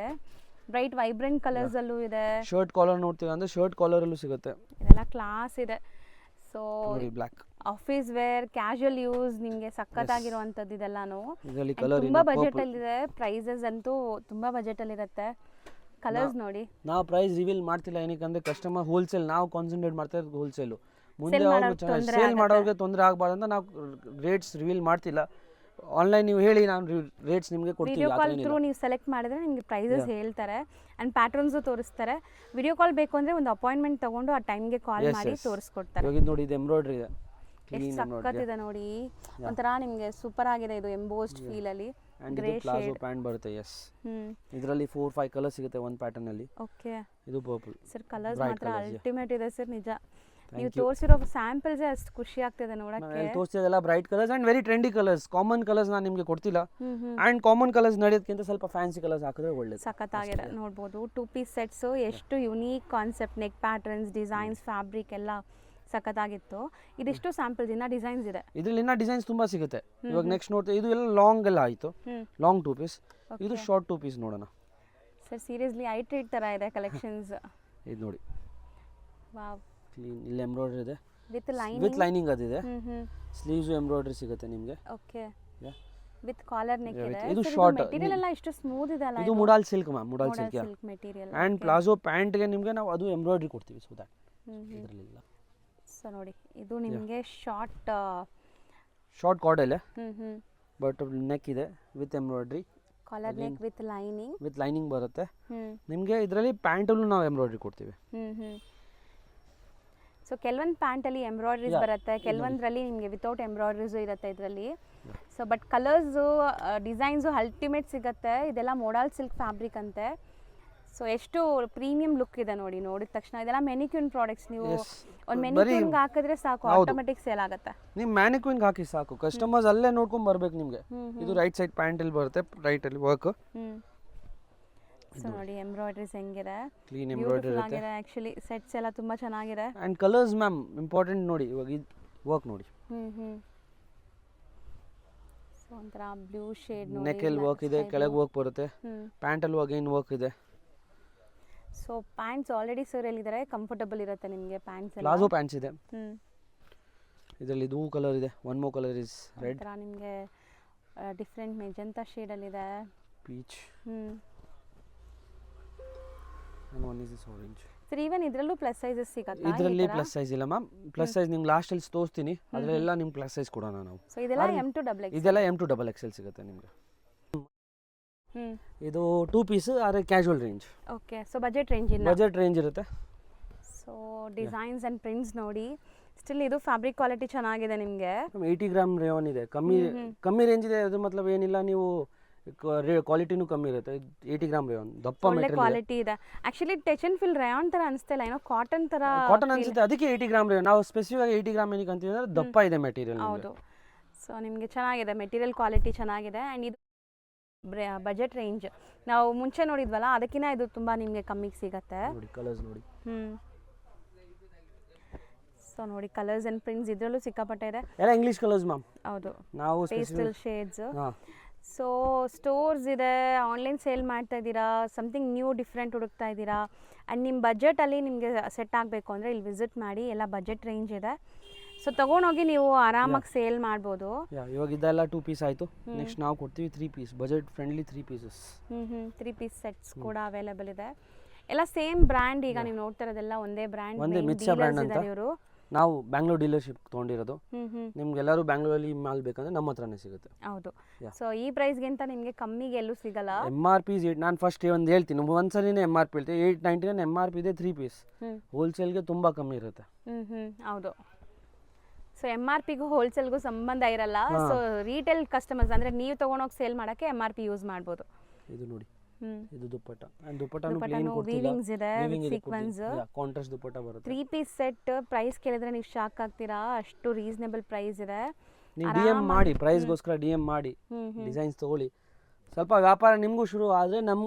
ಬ್ರೈಟ್ ವೈಬ್ರೆಂಟ್ ಕಲರ್ಸ್ ಅಲ್ಲೂ ಇದೆ. ಶರ್ಟ್ ಕಾಲರ್ ನೋಡ್ತೀವಿ ಅಂದ್ರೆ ಶರ್ಟ್ ಕಾಲರ್ ಅಲ್ಲೂ ಸಿಗುತ್ತೆ. ಇದೆಲ್ಲ ಕ್ಲಾಸ್ ಇದೆ. So black office wear, casual use, ನಿಮಗೆ ಸಖತ್ತಾಗಿರುವಂಥದ್ದು ಇದೆಲ್ಲಾನು. ತುಂಬಾ ಬಜೆಟ್ ಅಲ್ಲಿ ಇದೆ, ಪ್ರೈಸಸ್ ಅಂತೂ ತುಂಬಾ ಬಜೆಟ್ ಅಲ್ಲಿ ಇರುತ್ತೆ. ಕಲರ್ಸ್ ನೋಡಿ, ನಾವು ಪ್ರೈಸ್ ರಿವೀಲ್ ಮಾಡ್ತಿಲ್ಲ, ಏನಕ್ಕೆ ಕಸ್ಟಮರ್ ಹೋಲ್ಸೇಲ್, ನಾವು ಕಾನ್ಸಂಟ್ರೇಟ್ ಮಾಡ್ತಾ ಇರೋದು ಹೋಲ್ಸೇಲ್. ಮುಂದೆ ಸೇಲ್ ಮಾಡೋರಿಗೆ ತೊಂದರೆ ಆಗಬಾರ್ದು ಅಂತ ನಾವು ರೇಟ್ಸ್ ರಿವೀಲ್ ಮಾಡ್ತಿಲ್ಲ. ಆನ್ಲೈನ್ ನೀವು ಹೇಳಿ, ನಾನು ರೇಟ್ಸ್ ನಿಮಗೆ ಕೊಡ್ತೀನಿ. ವಿಡಿಯೋ ಕಾಲ್ ಥ್ರೂ ನೀವು ಸೆಲೆಕ್ಟ್ ಮಾಡಿದ್ರೆ ನಿಮಗೆ ಪ್ರೈಸಸ್ ಹೇಳ್ತಾರೆ ಅಂಡ್ ಪ್ಯಾಟರ್ನ್ಸು ತೋರಿಸ್ತಾರೆ. ವಿಡಿಯೋ ಕಾಲ್ ಬೇಕು ಅಂದ್ರೆ ಒಂದು ಅಪಾಯಿಂಟ್ಮೆಂಟ್ ತಗೊಂಡು ಆ ಟೈಮ್ಗೆ ಕಾಲ್ ಮಾಡಿ ತೋರಿಸ್ಕೊಡ್ತಾರೆ. ಇವಾಗ ನೋಡಿ, ಇದು ಎಂಬ್ರಾಯ್ಡ್ರಿ ಇದೆ, ಎಷ್ಟು ಸಖತ್ತಿದೆ ನೋಡಿ, ಒಂಥರ ನಿಮಗೆ ಸೂಪರ್ ಆಗಿದೆ. ಇದು ಎಂಬೋಸ್ಡ್ ಫೀಲ್ ಅಲ್ಲಿ ಗ್ರೇ ಪ್ಲಾಜೋ ಪ್ಯಾಂಟ್ ಬರುತ್ತೆ. ಇದರಲ್ಲಿ 4-5 ಕಲರ್ಸ್ ಸಿಗುತ್ತೆ ಒಂದು ಪ್ಯಾಟರ್ನ್ ಅಲ್ಲಿ. ಓಕೆ, ಇದು ಪರ್ಪಲ್ ಸರ್. ಕಲರ್ಸ್ ಮಾತ್ರ ಅಲ್ಟಿಮೇಟ್ ಇದೆ ಸರ್, ನಿಜ. ನೀವು ತೋರಿಸಿರೋ ಸ್ಯಾಂಪಲ್ಸ್ ಅಷ್ಟು ಖುಷಿ ಆಗ್ತಿದೆ ನೋಡಕ್ಕೆ. ತೋರಿಸಿದೆಲ್ಲ bright colours and very trendy colours. Common colours ನಾನು ನಿಮಗೆ ಕೊಡ್ತಿಲ್ಲ, ಅಂಡ್ ಕಾಮನ್ ಕಲರ್ಸ್ ನಡೆಯೋದಕ್ಕಿಂತ ಸ್ವಲ್ಪ ಫ್ಯಾನ್ಸಿ ಕಲರ್ಸ್ ಹಾಕಿದ್ರೆ ಒಳ್ಳೇದು. ಸಖತ್ತಾಗಿದೆ ನೋಡ್ಬೋದು. 2 ಪೀಸ್ ಸೆಟ್ಸ್, ಎಷ್ಟು unique concept, neck patterns, designs, fabric ಎಲ್ಲ ಸಖತ್ತಾಗಿತ್ತು. ಇದಿಷ್ಟು ಸ್ಯಾಂಪಲ್ಸ್, ಇನ್ನ ಡಿಸೈನ್ಸ್ ಇದೆ ಇದ್ರಲ್ಲಿ. ಇನ್ನ ಡಿಸೈನ್ಸ್ ತುಂಬಾ ಸಿಗುತ್ತೆ. ಇವಾಗ ನೆಕ್ಸ್ಟ್ ನೋಡ್ತೀವಿ, ಇದು ಎಲ್ಲ ಲಾಂಗ್ ಎಲ್ಲ ಆಯ್ತು, ಲಾಂಗ್ 2 ಪೀಸ್. ಇದು ಶಾರ್ಟ್ 2 ಪೀಸ್ ನೋಡೋಣ ಸರ್. ಸೀರಿಯಸ್ಲಿ ಐ ಟ್ರೀಟ್ ತರ ಇದೆ ಕಲೆಕ್ಷನ್ಸ್. ಇದು ನೋಡಿ, ವಾವ್, ಕ್ಲೀನ್. ಇಲ್ಲಿ ಎಂಬ್ರಾಯ್ಡರಿ ಇದೆ ವಿತ್ ಲೈನಿಂಗ್ ಅದಿದೆ. ಸ್ಲೀವ್ಸ್ ಎಂಬ್ರಾಯ್ಡರಿ ಸಿಗುತ್ತೆ ನಿಮಗೆ. ಓಕೆ, ವಿತ್ ಕಾಲರ್ ನೆಕ್ ಇದೆ. ಇದು ಶಾರ್ಟ್ ಮೆಟೀರಿಯಲ್ ಎಲ್ಲ ಎಷ್ಟು ಸ್ಮೂತ್ ಇದೆ ಅಲ್ಲ. ಇದು modal silk ma'am, modal silk material. And palazzo pant ಗೆ ನಿಮಗೆ ನಾವು ಅದು ಎಂಬ್ರಾಯ್ಡರಿ ಕೊಡ್ತೀವಿ, ಸೊ ದಟ್ ಇದರಲ್ಲಿ ಇಲ್ಲ. ಸೊ ಸೊ ನೋಡಿ ಇದು ನಿಮಗೆ ಶಾರ್ಟ್ ಶಾರ್ಟ್ ಕಾರ್ಡಲ್ಲೇ ಹ್ಞೂ ಬಟ್ ನೆಕ್ ಇದೆ with embroidery, collar neck with lining ಬರುತ್ತೆ. ಹ್ಞೂ ನಿಮಗೆ ಇದರಲ್ಲಿ ಪ್ಯಾಂಟಲ್ಲೂ ನಾವು ಎಂಬ್ರಾಯ್ಡ್ರಿ ಕೊಡ್ತೀವಿ. ಹ್ಞೂ ಸೊ ಕೆಲವೊಂದು ಪ್ಯಾಂಟಲ್ಲಿ ಎಂಬ್ರಾಯ್ಡ್ರೀಸ್ ಬರುತ್ತೆ, ಕೆಲವೊಂದರಲ್ಲಿ ನಿಮಗೆ ವಿತೌಟ್ ಎಂಬ್ರಾಯ್ಡ್ರೀಸು ಇರುತ್ತೆ ಇದರಲ್ಲಿ. So but colours designs ultimate ಸಿಗುತ್ತೆ. ಇದೆಲ್ಲ ಮೋಡಲ್ ಸಿಲ್ಕ್ ಫ್ಯಾಬ್ರಿಕ್ ಅಂತೆ. ಸೊ ಎಷ್ಟು ಪ್ರೀಮಿಯಂ ಲುಕ್ ಇದೆ ನೋಡಿ, ನೋಡಿದ ತಕ್ಷಣ. ಇದೆಲ್ಲ ಮೆನಿಕ್ಯೂನ್ ಪ್ರಾಡಕ್ಟ್ಸ್, ನೀವು ಒಂದು ಮೆನಿಕ್ಯೂನ್ಗೆ ಹಾಕಿದ್ರೆ ಸಾಕು, ಆಟೋಮೆಟಿಕ್ ಸೇಲ್ ಆಗುತ್ತೆ. ನೀವು ಮ್ಯಾನಿಕ್ಯೂನ್ಗೆ ಹಾಕಿ ಸಾಕು, ಕಸ್ಟಮರ್ಸ್ ಅಲ್ಲೇ ನೋಡ್ಕೊಂಡು ಬರ್ಬೇಕು ನಿಮಗೆ. ಇದು ರೈಟ್ ಸೈಡ್ ಪ್ಯಾಂಟಲ್ಲಿ ಬರುತ್ತೆ, ರೈಟಲ್ಲಿ ವರ್ಕ್. ಸೊ ನೋಡಿ ಎಂಬ್ರಾಯ್ಡ್ರೀಸ್ ಹೆಂಗಿದೆ, ಕ್ಲೀನ್ ಎಂಬ್ರಾಯ್ಡ್ರಿ ಇರುತ್ತೆ. ಆ್ಯಕ್ಚುಲಿ ಸೆಟ್ಸ್ ಎಲ್ಲ ತುಂಬ ಚೆನ್ನಾಗಿದೆ. ಆ್ಯಂಡ್ ಕಲರ್ಸ್ ಮ್ಯಾಮ್ ಇಂಪಾರ್ಟೆಂಟ್ ನೋಡಿ, ಇವಾಗ ಇದು ವರ್ಕ್ ನೋಡಿ. ಸೊ ಒಂಥರ ಬ್ಲೂ ಶೇಡ್ ನೋಡಿ, ನೆಕ್ಕಲ್ಲಿ ವರ್ಕ್ ಇದೆ, ಕೆಳಗೆ ವರ್ಕ್ ಬರುತ್ತೆ. ಪ್ಯಾಂಟಲ್ಲಿ ಅಗೇನ್ ವರ್ಕ್ ಇದೆ. ಸೊ ಪ್ಯಾಂಟ್ಸ್ ಆಲ್ರೆಡಿ ಸರ್ ಹೇಳಿದ್ದಾರೆ, ಕಂಫರ್ಟಬಲ್ ಇರುತ್ತೆ ನಿಮಗೆ ಪ್ಯಾಂಟ್ಸ್ ಎಲ್ಲ. ಪ್ಲಾಜೋ ಪ್ಯಾಂಟ್ಸ್ ಇದೆ. ಇದರಲ್ಲಿ ಇದು ಕಲರ್ ಇದೆ, one more colour is red. ಒಂಥರ ನಿಮಗೆ ಡಿಫ್ರೆಂಟ್ ಮೆಜೆಂಟಾ ಶೇಡಲ್ಲಿದೆ, peach. One is this orange. Sir even ಇದರಲ್ಲೂ ಪ್ಲಸ್ ಸೈಜಸ್ ಸಿಗುತ್ತಾ? ಇದರಲ್ಲಿ ಪ್ಲಸ್ ಸೈಜ್ ಇಲ್ಲ ಮ್ಯಾಮ್, ಪ್ಲಸ್ ಸೈಜ್ ನಿಮ್ಗೆ ಲಾಸ್ಟಲ್ಲಿ ತೋರಿಸ್ತೀನಿ, ಅದರಲ್ಲೆಲ್ಲ ನಿಮ್ಗೆ ಪ್ಲಸ್ ಸೈಜ್ ಕೊಡೋಣ ನಾವು. ಸೊ ಇದೆಲ್ಲ M2XX, ಇದೆಲ್ಲ M2XL ಸಿಗುತ್ತೆ ನಿಮಗೆ. ಇದು 2 ಪೀಸ್ ಆದರೆ casual range. Okay, so budget range ಇರುತ್ತೆ. ಸೊ ಡಿಸೈನ್ಸ್ ಆ್ಯಂಡ್ ಪ್ರಿಂಟ್ಸ್ ನೋಡಿ, ಸ್ಟಿಲ್ ಇದು ಫ್ಯಾಬ್ರಿಕ್ ಕ್ವಾಲಿಟಿ ಚೆನ್ನಾಗಿದೆ ನಿಮಗೆ. 80 ಗ್ರಾಮ್ ರೇವನ್ ಇದೆ, ಕಮ್ಮಿ ರೇಂಜ್ ಇದೆ. ಅದು ಮತ್ಲಬ್ ಏನಿಲ್ಲ, ನೀವು ಕ್ವಾಲಿಟಿನೂ ಕಮ್ಮಿ ಇರುತ್ತೆ. 80 ಗ್ರಾಮ್ ರೇವನ್ ದಪ್ಪ ಮೆಟೀರಿಯಲ್ ಕ್ವಾಲಿಟಿ ಇದೆ. Actually touch and feel rayon ತರ ಅನಿಸ್ತಿಲ್ಲ, ಏನೋ ಕಾಟನ್ ತರ ಅನ್ಸುತ್ತೆ, ಅದಕ್ಕೆ 80 ಗ್ರಾಮ್ ರೇವನ್. ನಾವು ಸ್ಪೆಸಿಫಿಕ್ ಆಗಿ 80 ಗ್ರಾಮ್ ಏನಕ್ಕೆ ಅಂತೀವಿ ಅಂದ್ರೆ ದಪ್ಪ ಇದೆ ಮೆಟೀರಿಯಲ್. ಹೌದು. ಸೊ ನಿಮಗೆ ಚೆನ್ನಾಗಿದೆ, ಮೆಟೀರಿಯಲ್ ಕ್ವಾಲಿಟಿ ಚೆನ್ನಾಗಿದೆ. ಆ್ಯಂಡ್ ಇದು ಬಜೆಟ್ ರೇಂಜ್ ನಾವು ಮುಂಚೆ ನೋಡಿದ್ವಲ್ಲ, ಅದಕ್ಕಿಂತ ಇದು ತುಂಬ ನಿಮಗೆ ಕಮ್ಮಿಗೆ ಸಿಗುತ್ತೆ. ನೋಡಿ ಕಲರ್ಸ್ ನೋಡಿ. ಸೊ ನೋಡಿ ಕಲರ್ಸ್ ಆ್ಯಂಡ್ ಪ್ರಿಂಟ್ಸ್ ಇದರಲ್ಲೂ ಸಿಕ್ಕಾಪಟ್ಟೆ ಇದೆ, ಎಲ್ಲ ಇಂಗ್ಲಿಷ್ ಕಲರ್ಸ್ ಮ್ಯಾಮ್. ಹೌದು, ನಾವು ಪೇಸ್ಟಲ್ ಶೇಡ್ಸ್. ಸೊ ಸ್ಟೋರ್ಸ್ ಇದೆ, ಆನ್ಲೈನ್ ಸೇಲ್ ಮಾಡ್ತಾ ಇದ್ದೀರಾ, ಸಮಥಿಂಗ್ ನ್ಯೂ ಡಿಫ್ರೆಂಟ್ ಹುಡುಕ್ತಾ ಇದ್ದೀರಾ, ಆ್ಯಂಡ್ ನಿಮ್ಮ ಬಜೆಟಲ್ಲಿ ನಿಮಗೆ ಸೆಟ್ ಆಗಬೇಕು ಅಂದರೆ ಇಲ್ಲಿ ವಿಸಿಟ್ ಮಾಡಿ. ಎಲ್ಲ ಬಜೆಟ್ ರೇಂಜ್ ಇದೆ. ಸೊ ತೊಗೊಂಡೋಗಿ ನೀವು ಆರಾಮಾಗಿ ಸೇಲ್ ಮಾಡ್ಬೋದು. ಇವಾಗ ಇದೆಲ್ಲ 2 ಪೀಸ್ ಆಯಿತು. ನೆಕ್ಸ್ಟ್ ನಾವು ಕೊಡ್ತೀವಿ 3 piece, budget friendly 3 pieces. 3 piece sets ಕೂಡ ಅವೈಲೇಬಲ್ ಇದೆ. ಎಲ್ಲ ಸೇಮ್ ಬ್ರ್ಯಾಂಡ್. ಈಗ ನೀವು ನೋಡ್ತಾ ಇರೋದೆಲ್ಲ ಒಂದೇ ಬ್ರ್ಯಾಂಡ್, ಒಂದೇ ಮಿತ್ಸಾ ಬ್ರ್ಯಾಂಡ್ ಅಂತ. ಇವರು ನಾವು ಬ್ಯಾಂಗ್ಳೂರ್ ಡೀಲರ್ಶಿಪ್ ತೊಗೊಂಡಿರೋದು. ನಿಮ್ಗೆಲ್ಲರೂ ಬ್ಯಾಂಗ್ಳೂರಲ್ಲಿ ಮಾಲ್ ಬೇಕಂದ್ರೆ ನಮ್ಮ ಹತ್ರನೇ ಸಿಗುತ್ತೆ. ಹೌದು. ಸೊ ಈ ಪ್ರೈಸ್ಗಿಂತ ನಿಮಗೆ ಕಮ್ಮಿಗೆ ಎಲ್ಲೂ ಸಿಗಲ್ಲ. MRP ನಾನು ಫಸ್ಟ್ ಒಂದು ಹೇಳ್ತೀನಿ, ಒಂದ್ಸಲಿನೇ MRP ಹೇಳ್ತೀನಿ. 899 MRP ಇದೆ 3 ಪೀಸ್. ಹೋಲ್ಸೇಲ್ಗೆ ತುಂಬ ಕಮ್ಮಿ ಇರುತ್ತೆ. ಹೌದು. ಸೊ MRPಗೂ ಹೋಲ್ಸೇಲ್ಗೂ ಸಂಬಂಧ ಇರಲ್ಲ. ಸೊ ರೀಟೇಲ್ ಕಸ್ಟಮರ್ಸ್ ಅಂದರೆ ನೀವು ತೊಗೊಂಡೋಗಿ ಸೇಲ್ ಮಾಡೋಕ್ಕೆ MRP ಯೂಸ್ ಮಾಡ್ಬೋದು. ಇದು ನೋಡಿ, ಇದು ದುಪ್ಪಟ್ಟ. ಅಂಡ್ ದುಪ್ಪಟ್ಟನು ಪ್ಲೇನ್ ಕೊಡ್ತಿಲ್ಲ, ವೀವಿಂಗ್ಸ್ ಇದೆ, ಸೀಕ್ವೆನ್ಸ್, ಕಾಂಟ್ರಾಸ್ಟ್ ದುಪ್ಪಟ್ಟ ಬರುತ್ತೆ. 3 ಪೀಸ್ ಸೆಟ್ ಪ್ರೈಸ್ ಕೇಳಿದ್ರೆ ನೀವು ಶಾಕ್ ಆಗ್ತೀರಾ, ಅಷ್ಟು ರೀಸನೇಬಲ್ ಪ್ರೈಸ್ ಇದೆ. ನೀವು DM ಮಾಡಿ, ಪ್ರೈಸ್ಗೋಸ್ಕರ DM ಮಾಡಿ, ಡಿಸೈನ್ಸ್ ತಗೊಳ್ಳಿ. ಸ್ವಲ್ಪ ವ್ಯಾಪಾರ ನಿಮಗೂ ಶುರು ಆದರೆ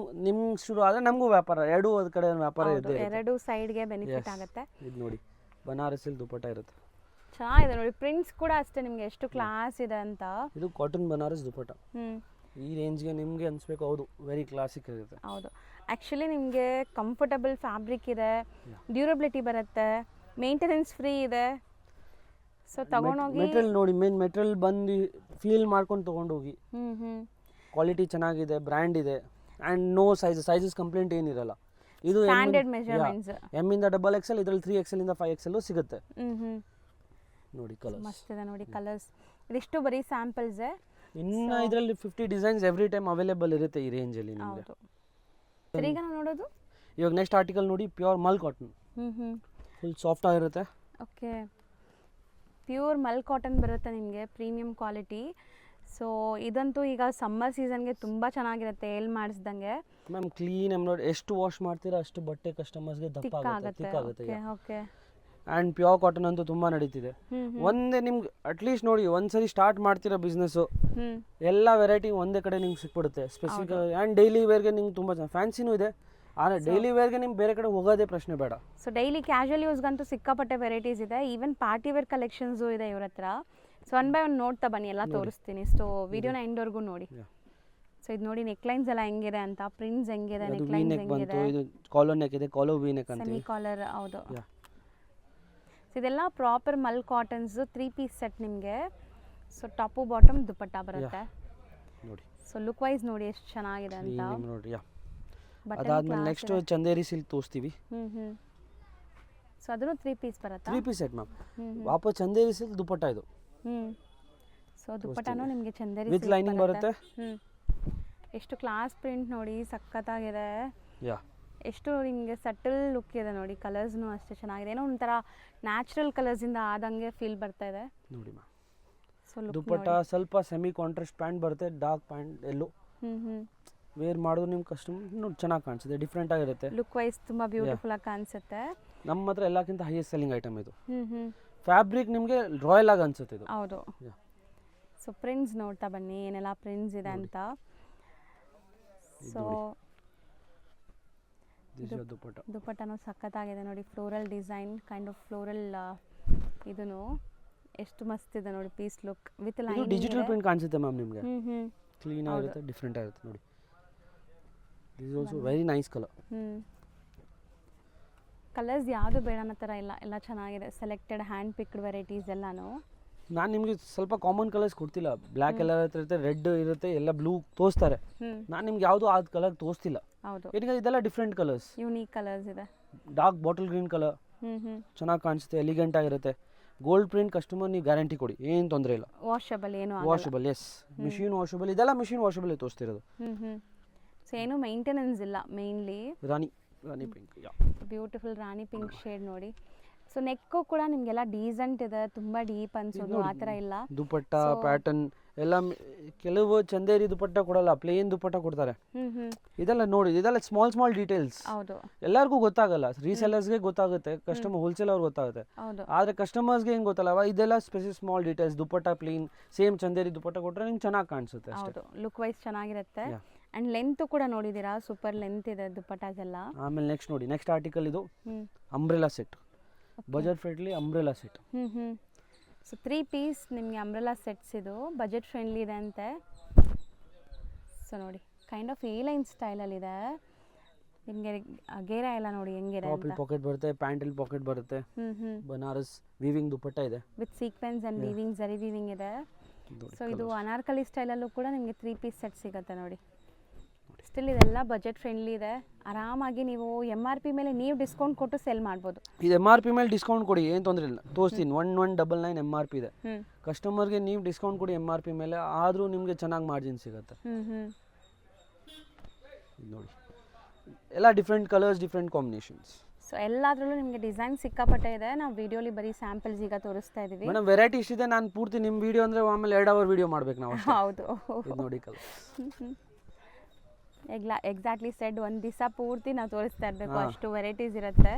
ನಿಮ್ಗೆ ಶುರು ಆದರೆ ನಮಗೂ ವ್ಯಾಪಾರ, ಎರಡೂ ಒಂದು ಕಡೆ ವ್ಯಾಪಾರ ಇದೆ, ಎರಡು ಸೈಡ್ಗೆ ಬೆನಿಫಿಟ್ ಆಗುತ್ತೆ. ಇದು ನೋಡಿ ಬನಾರಸಿಲ್ ದುಪ್ಪಟ್ಟ ಇರುತ್ತೆ, ಚೆನ್ನಾಗಿದೆ ನೋಡಿ. ಪ್ರಿಂಟ್ಸ್ ಕೂಡ ಅಷ್ಟೇ ನಿಮಗೆ ಎಷ್ಟು ಕ್ಲಾಸ್ ಇದೆ ಅಂತ. ಇದು ಕಾಟನ್ ಬನಾರಸ್ ದುಪ್ಪಟ್ಟ. ಈ ರೇಂಜ್ಗೆ ನಿಮಗೆ ಅನಿಸ್ಬೇಕು, ಹೌದು ವೆರಿ ಕ್ಲಾಸಿಕ್ ಇರುತ್ತೆ. ಹೌದು, ಆ್ಯಕ್ಚುಲಿ ನಿಮಗೆ ಕಂಫರ್ಟಬಲ್ ಫ್ಯಾಬ್ರಿಕ್ ಇದೆ, ಡ್ಯೂರಬಿಲಿಟಿ ಬರುತ್ತೆ, ಮೇಂಟೆನೆನ್ಸ್ ಫ್ರೀ ಇದೆ. ಸೊ ತಗೊಂಡೋಗಿ ಮೆಟೀರಿಯಲ್ ನೋಡಿ, ಮೇನ್ ಮೆಟೀರಿಯಲ್ ಬಂದು ಫೀಲ್ ಮಾಡ್ಕೊಂಡು ತೊಗೊಂಡೋಗಿ. ಕ್ವಾಲಿಟಿ ಚೆನ್ನಾಗಿದೆ, ಬ್ರ್ಯಾಂಡ್ ಇದೆ, ಆ್ಯಂಡ್ ನೋ ಸೈಜಸ್ ಕಂಪ್ಲೇಂಟ್ ಏನಿರಲ್ಲ. ಇದು ಸ್ಟ್ಯಾಂಡರ್ಡ್ ಮೆಜರ್ಮೆಂಟ್ಸ್. M ಇಂದ XXL, ಇದರಲ್ಲಿ 3XL ಇಂದ 5XL ಸಿಗುತ್ತೆ. ನೋಡಿ ಕಲರ್ಸ್ ಮಸ್ತ್ ಇದೆ ನೋಡಿ ಕಲರ್ಸ್. ಇದಿಷ್ಟು ಬರೀ ಸ್ಯಾಂಪಲ್ಸ್. ಇನ್ನು ಇದರಲ್ಲಿ 50 ಡಿಸೈನ್ಸ್ ಎವ್ರಿ ಟೈಮ್ ಅವೈಲೇಬಲ್ ಇರುತ್ತೆ ಈ ರೇಂಜಲ್ಲಿ ನಿಮಗೆ. ಸರಿ, ಈಗ ನಾವು ನೋಡೋದು ಇವಾಗ ನೆಕ್ಸ್ಟ್ ಆರ್ಟಿಕಲ್ ನೋಡಿ, ಪ್ಯೂರ್ ಮಲ್ ಕಾಟನ್. ಫುಲ್ ಸಾಫ್ಟ್ ಆಗಿರುತ್ತೆ. ಓಕೆ, ಪ್ಯೂರ್ ಮಲ್ ಕಾಟನ್ ಬರುತ್ತೆ ನಿಮಗೆ, ಪ್ರೀಮಿಯಂ ಕ್ವಾಲಿಟಿ. ಸೊ ಇದಂತೂ ಈಗ ಸಮ್ಮರ್ ಸೀಸನ್ಗೆ ತುಂಬ ಚೆನ್ನಾಗಿರುತ್ತೆ, ಏಲ್ ಮಾಡಿಸ್ದಂಗೆ. ಮ್ಯಾಮ್ ಕ್ಲೀನ್ ಎಂಬ್ರಾಯ್ಡ್ರಿ, ಎಷ್ಟು ವಾಶ್ ಮಾಡ್ತೀರಾ ಅಷ್ಟು ಬಟ್ಟೆ ಕಸ್ಟಮರ್ಸ್ಗೆ ದಪ್ಪ ಆಗುತ್ತೆ, ಥಿಕ್ ಆಗುತ್ತೆ. ಓಕೆ. ಆ್ಯಂಡ್ ಪ್ಯೂರ್ ಕಾಟನ್ ಅಂತೂ ತುಂಬ ನಡೀತಿದೆ. ಒಂದೇ ನಿಮ್ಗೆ ಅಟ್ಲೀಸ್ಟ್ ನೋಡಿ, ಒಂದ್ಸರಿ ಸ್ಟಾರ್ಟ್ ಮಾಡ್ತಿರೋ ಬಿಸ್ನೆಸ್ಸು, ಎಲ್ಲ ವೆರೈಟಿ ಒಂದೇ ಕಡೆ ನಿಮ್ಗೆ ಸಿಕ್ಬಿಡುತ್ತೆ. ಸ್ಪೆಸಿಫಿಕ್ ಆ್ಯಂಡ್ ಡೈಲಿ ವೇರ್ಗೆ ನಿಮ್ಗೆ ತುಂಬ ಚೆನ್ನಾಗಿ ಫ್ಯಾನ್ಸಿನೂ ಇದೆ. ಆದರೆ ಡೈಲಿ ವೇರ್ಗೆ ನಿಮ್ಗೆ ಬೇರೆ ಕಡೆ ಹೋಗೋದೇ ಪ್ರಶ್ನೆ ಬೇಡ. ಸೊ ಡೈಲಿ ಕ್ಯಾಶುವಲ್ ಯೂಸ್ಗಂತೂ ಸಿಕ್ಕಾಪಟ್ಟೆ ವೆರೈಟೀಸ್ ಇದೆ. ಈವನ್ ಪಾರ್ಟಿ ವೇರ್ ಕಲೆಕ್ಷನ್ಸು ಇದೆ ಇವ್ರ ಹತ್ರ. ಸೊ ಒನ್ ಬೈ ಒನ್ ನೋಡ್ತಾ ಬನ್ನಿ, ಎಲ್ಲ ತೋರಿಸ್ತೀನಿ. ಸೊ ವಿಡಿಯೋನ ಎಂಡ್ವರೆಗೂ ನೋಡಿ. ಸೊ ಇದು ನೋಡಿ ನೆಕ್ಲೈನ್ಸ್ ಎಲ್ಲ ಹೆಂಗಿದೆ ಅಂತ, ಪ್ರಿಂಟ್ಸ್ ಹೆಂಗಿದೆ, ನೆಕ್ಲೈನ್ಸ್ ಹೆಂಗಿದೆ, ಇದು ಕಾಲರ್ ನೆಕ್ ಇದೆ, ಕಾಲರ್ ವಿ ನೆಕ್ ಅಂತ, ಸೆಮಿ ಕಾಲರ್. ಹೌದು. ಸೊ ಇದೆಲ್ಲ ಪ್ರಾಪರ್ ಮಲ್ ಕಾಟನ್ಸು 3 ಪೀಸ್ ಸೆಟ್ ನಿಮಗೆ. ಸೊ ಟಾಪು ಬಾಟಮ್ ದುಪ್ಪಟ್ಟ ಬರುತ್ತೆ ನೋಡಿ. ಸೊ ಲುಕ್ ವೈಸ್ ನೋಡಿ ಎಷ್ಟು ಚೆನ್ನಾಗಿದೆ ಅಂತ ನೋಡಿ. ಅದಾದ್ಮೇಲೆ ನೆಕ್ಸ್ಟ್ ಚಂದೇರಿ ಸಿಲ್ಕ್ ತೋರಿಸ್ತೀವಿ. ಸೊ ಅದನ್ನು 3 ಪೀಸ್ ಬರುತ್ತಾ? 3 ಪೀಸ್ ಸೆಟ್ ಮ್ಯಾಮ್. ವಾಪಸ್ ಚಂದೇರಿ ಸಿಲ್ಕ್ ದುಪಟ್ಟ ಇದು. ಸೊ ದುಪಟ್ಟನೂ ನಿಮಗೆ ಚಂದೇರಿ ವಿತ್ ಲೈನಿಂಗ್ ಬರುತ್ತೆ. ಎಷ್ಟು ಕ್ಲಾಸ್ ಪ್ರಿಂಟ್ ನೋಡಿ, ಸಖತ್ತಾಗಿದೆ. ಯಾ, ಎಷ್ಟು ನಿಮಗೆ ಸಟಲ್ ಲುಕ್ ಇದೆ ನೋಡಿ, ಕಲರ್ಸ್ನು ಅಷ್ಟೇ ಚೆನ್ನಾಗಿದೆ. ಏನೋ ಒಂಥರ ನ್ಯಾಚುರಲ್ ಕಲರ್ಸಿಂದ ಆದಂಗೆ ಫೀಲ್ ಬರ್ತಾ ಇದೆ ನೋಡಿ ಮ್ಯಾಮ್. ಸೊ ದುಪಟ್ಟ ಸ್ವಲ್ಪ ಸೆಮಿ ಕಾಂಟ್ರಾಸ್ಟ್ ಪ್ಯಾಂಟ್ ಬರುತ್ತೆ, ಡಾರ್ಕ್ ಪ್ಯಾಂಟ್ ಎಲ್ಲೋ. ವೇರ್ ಮಾಡೋದು ನಿಮ್ಮ ಕಸ್ಟಮರ್ ನೋಡಿ ಚೆನ್ನಾಗಿ ಕಾಣಿಸುತ್ತೆ, ಡಿಫ್ರೆಂಟ್ ಆಗಿರುತ್ತೆ. ಲುಕ್ ವೈಸ್ ತುಂಬ ಬ್ಯೂಟಿಫುಲ್ ಆಗಿ ಕಾಣಿಸುತ್ತೆ. ನಮ್ಮ ಹತ್ರ ಎಲ್ಲಕ್ಕಿಂತ ಹೈಯೆಸ್ಟ್ ಸೆಲ್ಲಿಂಗ್ ಐಟಮ್ ಇದು. ಫ್ಯಾಬ್ರಿಕ್ ನಿಮಗೆ ರಾಯಲ್ ಆಗಿ ಅನ್ಸುತ್ತೆ ಇದು. ಹೌದು. ಸೊ ಪ್ರಿಂಟ್ಸ್ ನೋಡ್ತಾ ಬನ್ನಿ ಏನೆಲ್ಲ ಪ್ರಿಂಟ್ಸ್ ಇದೆ ಅಂತ. ಸೊ ದುಪಟ್ಟನೂ ಸಖತ್ತಾಗಿದೆ ನೋಡಿ, floral design, kind of floral. ಇದನ್ನು ಎಷ್ಟು ಮಸ್ತ್ ಇದೆ ನೋಡಿ, piece look with line. Digital print ಕಾಣಿಸುತ್ತೆ ಮ್ಯಾಮ್ ನಿಮಗೆ, ಕ್ಲೀನ್ ಆಗಿರುತ್ತೆ, ಡಿಫ್ರೆಂಟ್ ಆಗಿರುತ್ತೆ ನೋಡಿ. This is also very nice colour. Colours ಯಾವುದು ಬೇಡ ಅನ್ನೋ ಥರ ಇಲ್ಲ, ಎಲ್ಲ ಚೆನ್ನಾಗಿದೆ. ಸೆಲೆಕ್ಟೆಡ್ ಹ್ಯಾಂಡ್ ಪಿಕ್ಡ್ ವೆರೈಟೀಸ್ ಎಲ್ಲಾನು. ನಾನು ನಿಮಗೆ ಸ್ವಲ್ಪ ಕಾಮನ್ ಕಲರ್ಸ್ ಕೊಡ್ತಿಲ್ಲ. ಬ್ಲ್ಯಾಕ್ ಕಲರ್ ಇರುತ್ತೆ, ರೆಡ್ ಇರುತ್ತೆ, ಎಲ್ಲ ಬ್ಲೂ ತೋರಿಸ್ತಾರೆ. ನಾನು ನಿಮ್ಗೆ ಯಾವುದು ಆ ಕಲರ್ ತೋರಿಸ್ತಿಲ್ಲ. ಹೌದು, ಈಗ ಇದೆಲ್ಲ ಡಿಫ್ರೆಂಟ್ ಕಲರ್ಸ್, ಯೂನಿಕ್ ಕಲರ್ಸ್ ಇದೆ. ಡಾರ್ಕ್ ಬಾಟಲ್ ಗ್ರೀನ್ ಕಲರ್ ಚೆನ್ನಾಗಿ ಕಾಣಿಸುತ್ತೆ, ಎಲಿಗೆಂಟ್ ಆಗಿರುತ್ತೆ. ಗೋಲ್ಡ್ ಪ್ರಿಂಟ್ ಕಸ್ಟಮರ್ ನೀವು ಗ್ಯಾರಂಟಿ ಕೊಡಿ, ಏನು ತೊಂದರೆ ಇಲ್ಲ. ವಾಷಬಲ್ ಏನು ವಾಷಬಲ್, ಎಸ್, ಮಿಷಿನ್ ವಾಷಬಲ್, ಇದೆಲ್ಲ ಮಿಷಿನ್ ವಾಷಬಲ್ ತೋರಿಸ್ತಿರೋದು. ಸೊ ಏನು ಮೇಂಟೆನೆನ್ಸ್ ಇಲ್ಲ. ಮೇನ್ಲಿ ರಾಣಿ ಪಿಂಕ್, ಬ್ಯೂಟಿಫುಲ್ ರಾಣಿ ಪಿಂಕ್ ಶೇಡ್ ನೋಡಿ. ಸೊ ನೆಕ್ಕು ಕೂಡ ನಿಮಗೆಲ್ಲ ಡೀಸೆಂಟ್ ಇದೆ, ತುಂಬ ಡೀಪ್ ಅನ್ಸೋದು ಆ ಥರ ಇಲ್ಲ. ದುಪಟ್ಟ ಪ್ಯಾಟರ್ನ್ ಎಲ್ಲ ಕೆಲವು ಚಂದೇರಿ ದುಪಟ್ಟ ಕೊಡಲ್ಲ, ಪ್ಲೇನ್ ದುಪಟ್ಟ ಕೊಡ್ತಾರೆ. ಇದೆಲ್ಲ ನೋಡಿ, ಇದೆಲ್ಲ ಸ್ಮಾಲ್ ಸ್ಮಾಲ್ ಡೀಟೇಲ್ಸ್. ಹೌದು, ಎಲ್ಲರಿಗೂ ಗೊತ್ತಾಗಲ್ಲ. ರೀಸೆಲ್ಲರ್ಸ್ಗೆ ಗೊತ್ತಾಗುತ್ತೆ, ಕಸ್ಟಮರ್ ಹೋಲ್ಸೇಲ್ ಅವ್ರಿಗೆ ಗೊತ್ತಾಗುತ್ತೆ. ಆದರೆ ಕಸ್ಟಮರ್ಸ್ಗೆ ಏನು ಗೊತ್ತಲ್ಲ, ಇದೆಲ್ಲ specific small details. Dupatta plain same Chanderi dupatta ಕೊಟ್ಟರೆ ನಿಮ್ಗೆ ಚೆನ್ನಾಗಿ ಕಾಣಿಸುತ್ತೆ ಅಷ್ಟೇ. ಹೌದು, ಲುಕ್ ವೈಸ್ ಚೆನ್ನಾಗಿರುತ್ತೆ. ಅಂಡ್ ಲೆಂತ್ ಕೂಡ ನೋಡಿದ್ದೀರಾ, ಸೂಪರ್ ಲೆಂತ್ ಇದೆ ದುಪಟ್ಟಾಸ್ ಎಲ್ಲ. ಆಮೇಲೆ ನೆಕ್ಸ್ಟ್ ನೋಡಿ, ನೆಕ್ಸ್ಟ್ ಆರ್ಟಿಕಲ್ ಇದು umbrella set, budget friendly umbrella set. So 3 piece ನಿಮಗೆ ಅಂಬ್ರೆಲಾ ಸೆಟ್ಸ್, ಇದು ಬಜೆಟ್ ಫ್ರೆಂಡ್ಲಿ ಇದೆ ಅಂತೆ. ಸೊ ನೋಡಿ, ಕೈಂಡ್ ಆಫ್ ಎ ಲೈನ್ ಸ್ಟೈಲಲ್ಲಿದೆ. ನಿಮಗೆ ಗೇರ ಎಲ್ಲ ನೋಡಿ ಹೆಂಗಿದೆ ಅಂತ. ಪಾಕೆಟ್ ಬರುತ್ತೆ, ಪ್ಯಾಂಟಲ್ಲಿ ಪಾಕೆಟ್ ಬರುತ್ತೆ. ಬನಾರಸ್ ವೀವಿಂಗ್ ದುಪಟ್ಟ ಇದೆ ವಿತ್ ಸೀಕ್ವೆನ್ಸ್ ಅಂಡ್ ವೀವಿಂಗ್, ಜರಿ ವೀವಿಂಗ್ ಇದೆ. ಸೊ ಇದು ಅನಾರ್ಕಲಿ ಸ್ಟೈಲಲ್ಲೂ ಕೂಡ ನಿಮಗೆ 3 ಪೀಸ್ ಸೆಟ್ ಸಿಗುತ್ತೆ ನೋಡಿ. ಸ್ಟಿಲ್ ಇದೆಲ್ಲ ಬಜೆಟ್ ಫ್ರೆಂಡ್ಲಿ ಇದೆ. ಆರಾಮಾಗಿ ನೀವು MRP ಮೇಲೆ ನೀವು ಡಿಸ್ಕೌಂಟ್ ಕೊಟ್ಟು ಸೆಲ್ ಮಾಡ್ಬೋದು. ಇದು MRP ಮೇಲೆ ಡಿಸ್ಕೌಂಟ್ ಕೊಡಿ, ಏನು ತೊಂದರೆ ಇಲ್ಲ, ತೋರಿಸ್ತೀನಿ. 1199 MRP ಇದೆ. ಕಸ್ಟಮರ್ಗೆ ನೀವು ಡಿಸ್ಕೌಂಟ್ ಕೊಡಿ MRP ಮೇಲೆ, ಆದರೂ ನಿಮಗೆ ಚೆನ್ನಾಗಿ ಮಾರ್ಜಿನ್ ಸಿಗುತ್ತೆ. ನೋಡಿ, ಎಲ್ಲ different colours, different combinations. So ಎಲ್ಲದರಲ್ಲೂ ನಿಮಗೆ ಡಿಸೈನ್ ಸಿಕ್ಕಾಪಟ್ಟೆ ಇದೆ. ನಾವು ವಿಡಿಯೋಲಿ ಬರೀ ಸ್ಯಾಂಪಲ್ಸ್ ಈಗ ತೋರಿಸ್ತಾ ಇದ್ದೀವಿ. ಮೇಡಮ್ ವೆರೈಟಿ ಇಷ್ಟಿದೆ, ನಾನು ಪೂರ್ತಿ ನಿಮ್ಮ ವಿಡಿಯೋ ಅಂದರೆ ಆಮೇಲೆ 2 ಅವರ್ ವಿಡಿಯೋ ಮಾಡ್ಬೇಕು ನಾವು. ಹೌದು, ನೋಡಿ ಕಲರ್ ಎಕ್ಸಾಕ್ಟ್ಲಿ ಸೆಡ್, ಒಂದು ದಿವಸ ಪೂರ್ತಿ ನಾವು ತೋರಿಸ್ತಾ ಇರಬೇಕು, ಅಷ್ಟು ವೆರೈಟೀಸ್ ಇರುತ್ತೆ.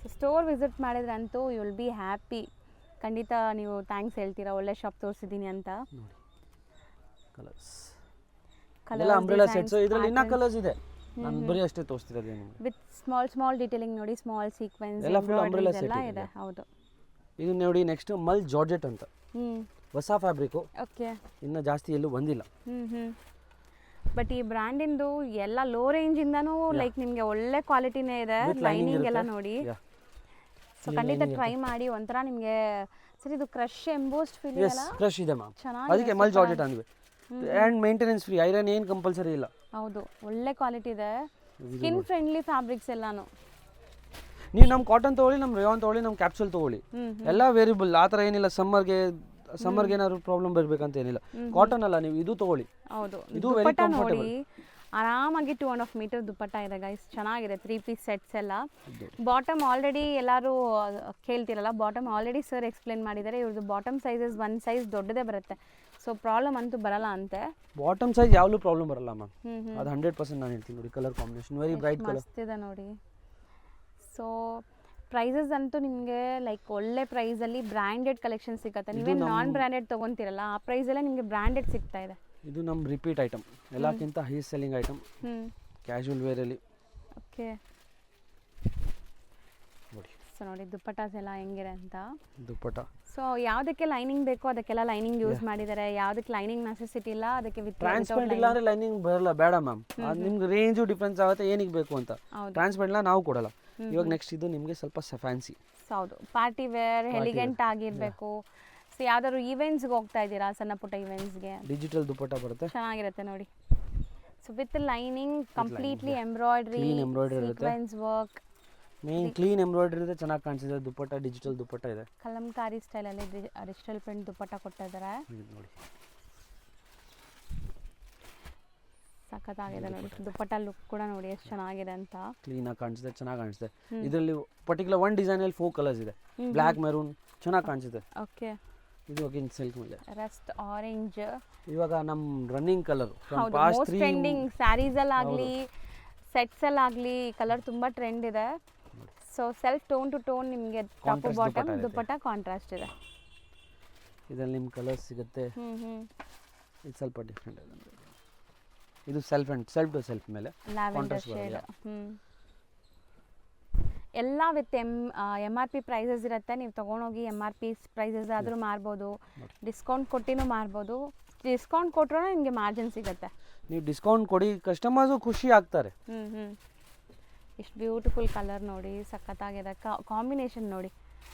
ಸೊ ಸ್ಟೋರ್ ವಿಸಿಟ್ ಮಾಡಿದ್ರಂತೂ ಯು ವಿಲ್ ಬಿ ಹ್ಯಾಪಿ. ಖಂಡಿತ ನೀವು ಥ್ಯಾಂಕ್ಸ್ ಹೇಳ್ತೀರಾ, ಒಳ್ಳೆ ಶಾಪ್ ತೋರಿಸಿದ್ದೀನಿ ಅಂತ. ಕಲರ್ಸ್ ಎಲ್ಲ ಅಂಬ್ರೆಲಾ ಸೆಟ್ಸ್, ಇದರಲ್ಲಿ ಇನ್ನೂ ಕಲರ್ಸ್ ಇದೆ, ನಾನು ಬರೀ ಅಷ್ಟೇ ತೋರಿಸ್ತಿರೋದು ನಿಮಗೆ. ವಿತ್ ಸ್ಮಾಲ್ ಡೀಟೇಲಿಂಗ್ ನೋಡಿ, ಸ್ಮಾಲ್ ಸೀಕ್ವೆನ್ಸ್ ಎಲ್ಲ ಫುಲ್ ಅಂಬ್ರೆಲಾ ಸೆಟ್ ಇದೆ. ಹೌದು, ಇದು ನೋಡಿ. ನೆಕ್ಸ್ಟ್ ಮಲ್ ಜಾರ್ಜೆಟ್ ಅಂತ, ಹೊಸ ಫ್ಯಾಬ್ರಿಕ್. ಓಕೆ, ಇನ್ನು ಜಾಸ್ತಿ ಎಲ್ಲೂ ಬಂದಿಲ್ಲ. ಬಟ್ ಈ ಬ್ರ್ಯಾಂಡಿಂದು ಎಲ್ಲ ಲೋ ರೇಂಜ್ ಇಂದಾನು ಲೈಕ್ ನಿಮಗೆ ಒಳ್ಳೆ ಕ್ವಾಲಿಟಿನೇ ಇದೆ. ಲೈನಿಂಗ್ ಎಲ್ಲ ನೋಡಿ. ಸೊ ಖಂಡಿತ ಟ್ರೈ ಮಾಡಿ. ಒಂಥರ ನಿಮಗೆ ಸರಿ, ಇದು ಕ್ರಶ್ ಎಂಬೋಸ್ಡ್ ಫೀಲ್ ಇದೆ ಅಲ್ಲ? ಕ್ರಶ್ ಇದೆ ಮ್ಯಾಮ್, ಅದಕ್ಕೆ ಮಲ್ ಜಾರ್ಜೆಟ್ ಅಂದ್ವಿ. ಆ್ಯಂಡ್ ಮೇಂಟೆನೆನ್ಸ್ ಫ್ರೀ, ಐರನ್ ಏನು ಕಂಪಲ್ಸರಿ ಇಲ್ಲ. ಹೌದು, ಒಳ್ಳೆ ಕ್ವಾಲಿಟಿ ಇದೆ. ಸ್ಕಿನ್ ಫ್ರೆಂಡ್ಲಿ ಫ್ಯಾಬ್ರಿಕ್ಸ್ ಎಲ್ಲಾನು. ನೀವು ನಮ್ಮ ಕಾಟನ್ ತೊಗೊಳ್ಳಿ, ನಮ್ಮ ರೇಯಾನ್ ತೊಗೊಳ್ಳಿ, ನಮ್ಮ ಕ್ಯಾಪ್ಸೂಲ್ ತೊಗೊಳ್ಳಿ, ಎಲ್ಲ ವೇರಿಯಬಲ್. ಆ ಥರ ಏನಿಲ್ಲ, ಸಮ್ಮರ್ಗೆ ಏನಾದ್ರು ಪ್ರಾಬ್ಲಮ್ ಬರ್ಬೇಕಂತ ಏನಿಲ್ಲ. ಕಾಟನ್ ಅಲ್ಲ, ನೀವು ಇದು ತೊಗೊಳ್ಳಿ. ಹೌದು, ಇದು ವೆರಿ ಕಂಫರ್ಟಬಲ್. ಆರಾಮಾಗಿ 2.5 ಮೀಟರ್ ದುಪಟ್ಟ ಇದೆ ಗೈಸ್, ಚೆನ್ನಾಗಿದೆ. 3 ಪೀಸ್ ಸೆಟ್ಸ್ ಎಲ್ಲ. ಬಾಟಮ್ ಆಲ್ರೆಡಿ ಎಲ್ಲರೂ ಕೇಳ್ತಿರಲ್ಲ, ಬಾಟಮ್ ಆಲ್ರೆಡಿ ಸರ್ ಎಕ್ಸ್ಪ್ಲೇನ್ ಮಾಡಿದ್ದಾರೆ. ಇವ್ರದ್ದು ಬಾಟಮ್ ಸೈಜಸ್ 1 ಸೈಜ್ ದೊಡ್ಡದೇ ಬರುತ್ತೆ. ಸೊ ಪ್ರಾಬ್ಲಮ್ ಅಂತೂ ಬರಲ್ಲ ಅಂತೆ. ಬಾಟಮ್ ಸೈಜ್ ಯಾವ್ದು ಪ್ರಾಬ್ಲಮ್ ಬರಲ್ಲ ಮ್ಯಾಮ್, ಅದು 100% ನಾನು ಹೇಳ್ತೀನಿ. ನೋಡಿ, colour combination very bright colour ಮಸ್ತಿದೆ ನೋಡಿ. ಸೊ ಪ್ರೈಸಸ್ ಅಂತೂ ನಿಮಗೆ ಲೈಕ್ ಒಳ್ಳೆ ಪ್ರೈಸಲ್ಲಿ ಬ್ರ್ಯಾಂಡೆಡ್ ಕಲೆಕ್ಷನ್ ಸಿಗುತ್ತೆ. ನೀವೇ ನಾನ್ ಬ್ರ್ಯಾಂಡೆಡ್ ತೊಗೊತೀರಲ್ಲ, ಆ ಪ್ರೈಸಲ್ಲೇ ನಿಮಗೆ ಬ್ರ್ಯಾಂಡೆಡ್ ಸಿಗ್ತಾ ಇದೆ. ಇದು ನಮ್ಮ ರಿಪೀಟ್ ಐಟಮ್, ಎಲ್ಲಕ್ಕಿಂತ ಹೈ ಸೆಲ್ಲಿಂಗ್ ಐಟಮ್ ಕ್ಯಾಶುವಲ್ ವೇರಲ್ಲಿ. ಓಕೆ, ನೋಡಿ. ಸೊ ನೋಡಿ ದುಪಟ್ಟಾಸ್ ಎಲ್ಲ ಹೆಂಗಿದೆ ಅಂತ. ದುಪಟ್ಟ ಸೊ ಯಾವುದಕ್ಕೆ ಲೈನಿಂಗ್ ಬೇಕೋ ಅದಕ್ಕೆಲ್ಲ ಲೈನಿಂಗ್ ಯೂಸ್ ಮಾಡಿದ್ದಾರೆ. ಯಾವುದಕ್ಕೆ ಲೈನಿಂಗ್ ನೆಸೆಸಿಟಿ ಇಲ್ಲ ಅದಕ್ಕೆ ವಿತ್ ಟ್ರಾನ್ಸ್ಪರೆಂಟ್ ಇಲ್ಲ ಅಂದರೆ ಲೈನಿಂಗ್ ಬರಲ್ಲ, ಬೇಡ ಮ್ಯಾಮ್. ಅದು ನಿಮ್ಗೆ ರೇಂಜು ಡಿಫ್ರೆನ್ಸ್ ಆಗುತ್ತೆ, ಏನಿಗೆ ಬೇಕು ಅಂತ. ಟ್ರಾನ್ಸ್ಪರೆಂಟ್ ಇಲ್ಲ ನಾವು ಕೊಡಲ್ಲ. ಇವಾಗ ನೆಕ್ಸ್ಟ್ ಇದು ನಿಮಗೆ ಸ್ವಲ್ಪ ಫ್ಯಾನ್ಸಿ. ಹೌದು, ಪಾರ್ಟಿ ವೇರ್, ಎಲಿಗೆಂಟ್ ಆಗಿರಬೇಕು. ಸೊ ಯಾವ್ದಾದ್ರು ಈವೆಂಟ್ಸ್ಗೆ ಹೋಗ್ತಾ ಇದ್ದೀರಾ, ಸಣ್ಣ ಪುಟ್ಟ ಈವೆಂಟ್ಸ್ಗೆ, ಡಿಜಿಟಲ್ ದುಪಟ್ಟ ಬರುತ್ತೆ, ಚೆನ್ನಾಗಿರುತ್ತೆ ನೋಡಿ. So with lining, completely embroidery, sequence work. Main clean embroidery ಇದೆ, ಚೆನ್ನಾಗಿ ಕಾಣಿಸಿದೆ. ದುಪ್ಪಟ್ಟ ಡಿಜಿಟಲ್ ದುಪ್ಪಟ್ಟ ಇದೆ, ಕಲಂಕಾರಿ ಸ್ಟೈಲಲ್ಲಿ ಡಿಜಿಟಲ್ ಪ್ರಿಂಟ್ ದುಪ್ಪಟ್ಟ ಕೊಟ್ಟಿದ್ದಾರೆ. ಇದು ನೋಡಿ ಸಖತ್ತಾಗಿದೆ ನೋಡಿ. ದುಪ್ಪಟ್ಟ ಲುಕ್ ಕೂಡ ನೋಡಿ ಎಷ್ಟು ಚೆನ್ನಾಗಿದೆ ಅಂತ. ಕ್ಲೀನಾಗಿ ಕಾಣಿಸುತ್ತೆ, ಚೆನ್ನಾಗಿ ಕಾಣಿಸುತ್ತೆ. ಇದರಲ್ಲಿ ಪರ್ಟಿಕ್ಯುಲರ್ ಒನ್ ಡಿಸೈನಲ್ಲಿ 4 ಕಲರ್ಸ್ ಇದೆ, ಬ್ಲ್ಯಾಕ್ ಮೆರೂನ್, ಚೆನ್ನಾಗಿ ಕಾಣಿಸುತ್ತೆ. ಓಕೆ, ಇದು ಅಗೇನ್ ಸಿಲ್ಕ್ ಮೇಲೆ ರಸ್ಟ್ ಆರೆಂಜ್. ಇವಾಗ ನಮ್ಮ ರನ್ನಿಂಗ್ ಕಲರ್ ಹೌದು, ಮೋಸ್ಟ್ ಟ್ರೆಂಡಿಂಗ್ ಸ್ಯಾರೀಸ್ ಅಲ್ಲಿ ಆಗಲಿ ಸೆಟ್ಸ್ ಅಲ್ಲಿ ಆಗಲಿ ಕಲರ್ ತುಂಬಾ ಟ್ರೆಂಡ್ ಇದೆ. So self tone to tone ನಿಮಗೆ ಟಾಪ್ ಬಾಟಮ್ ದುಪ್ಪಟ್ಟ ಕಾಂಟ್ರಾಸ್ಟ್ ಇದೆ. ಇದರಲ್ಲಿ ನಿಮ್ಮ ಕಲರ್ಸ್ ಸಿಗುತ್ತೆ. ಇದು ಸ್ವಲ್ಪ ಡಿಫ್ರೆಂಟ್ ಇದೆ. ಇದು ಸೆಲ್ಫ್ ಟು ಸೆಲ್ಫ್ ಮೇಲೆ ಲ್ಯಾವೆಂಡರ್ ಶೇಡ್. ಎಲ್ಲ with M R P prices ಇರುತ್ತೆ. ನೀವು ತೊಗೊಂಡೋಗಿ ಎಮ್ ಆರ್ ಪಿ ಪ್ರೈಸಸ್ ಆದರೂ ಮಾರ್ಬೋದು, ಡಿಸ್ಕೌಂಟ್ ಕೊಟ್ಟಿನೂ ಮಾರ್ಬೋದು. ಡಿಸ್ಕೌಂಟ್ ಕೊಟ್ಟರೂ ನಿಮಗೆ ಮಾರ್ಜಿನ್ ಸಿಗುತ್ತೆ. ನೀವು ಡಿಸ್ಕೌಂಟ್ ಕೊಡಿ, ಕಸ್ಟಮರ್ಸು ಖುಷಿ ಆಗ್ತಾರೆ. ಇಷ್ಟು ಬ್ಯೂಟಿಫುಲ್ ಕಲರ್ ನೋಡಿ, ಸಖತ್ತಾಗಿದೆ. ಕಾಂಬಿನೇಷನ್ ನೋಡಿ.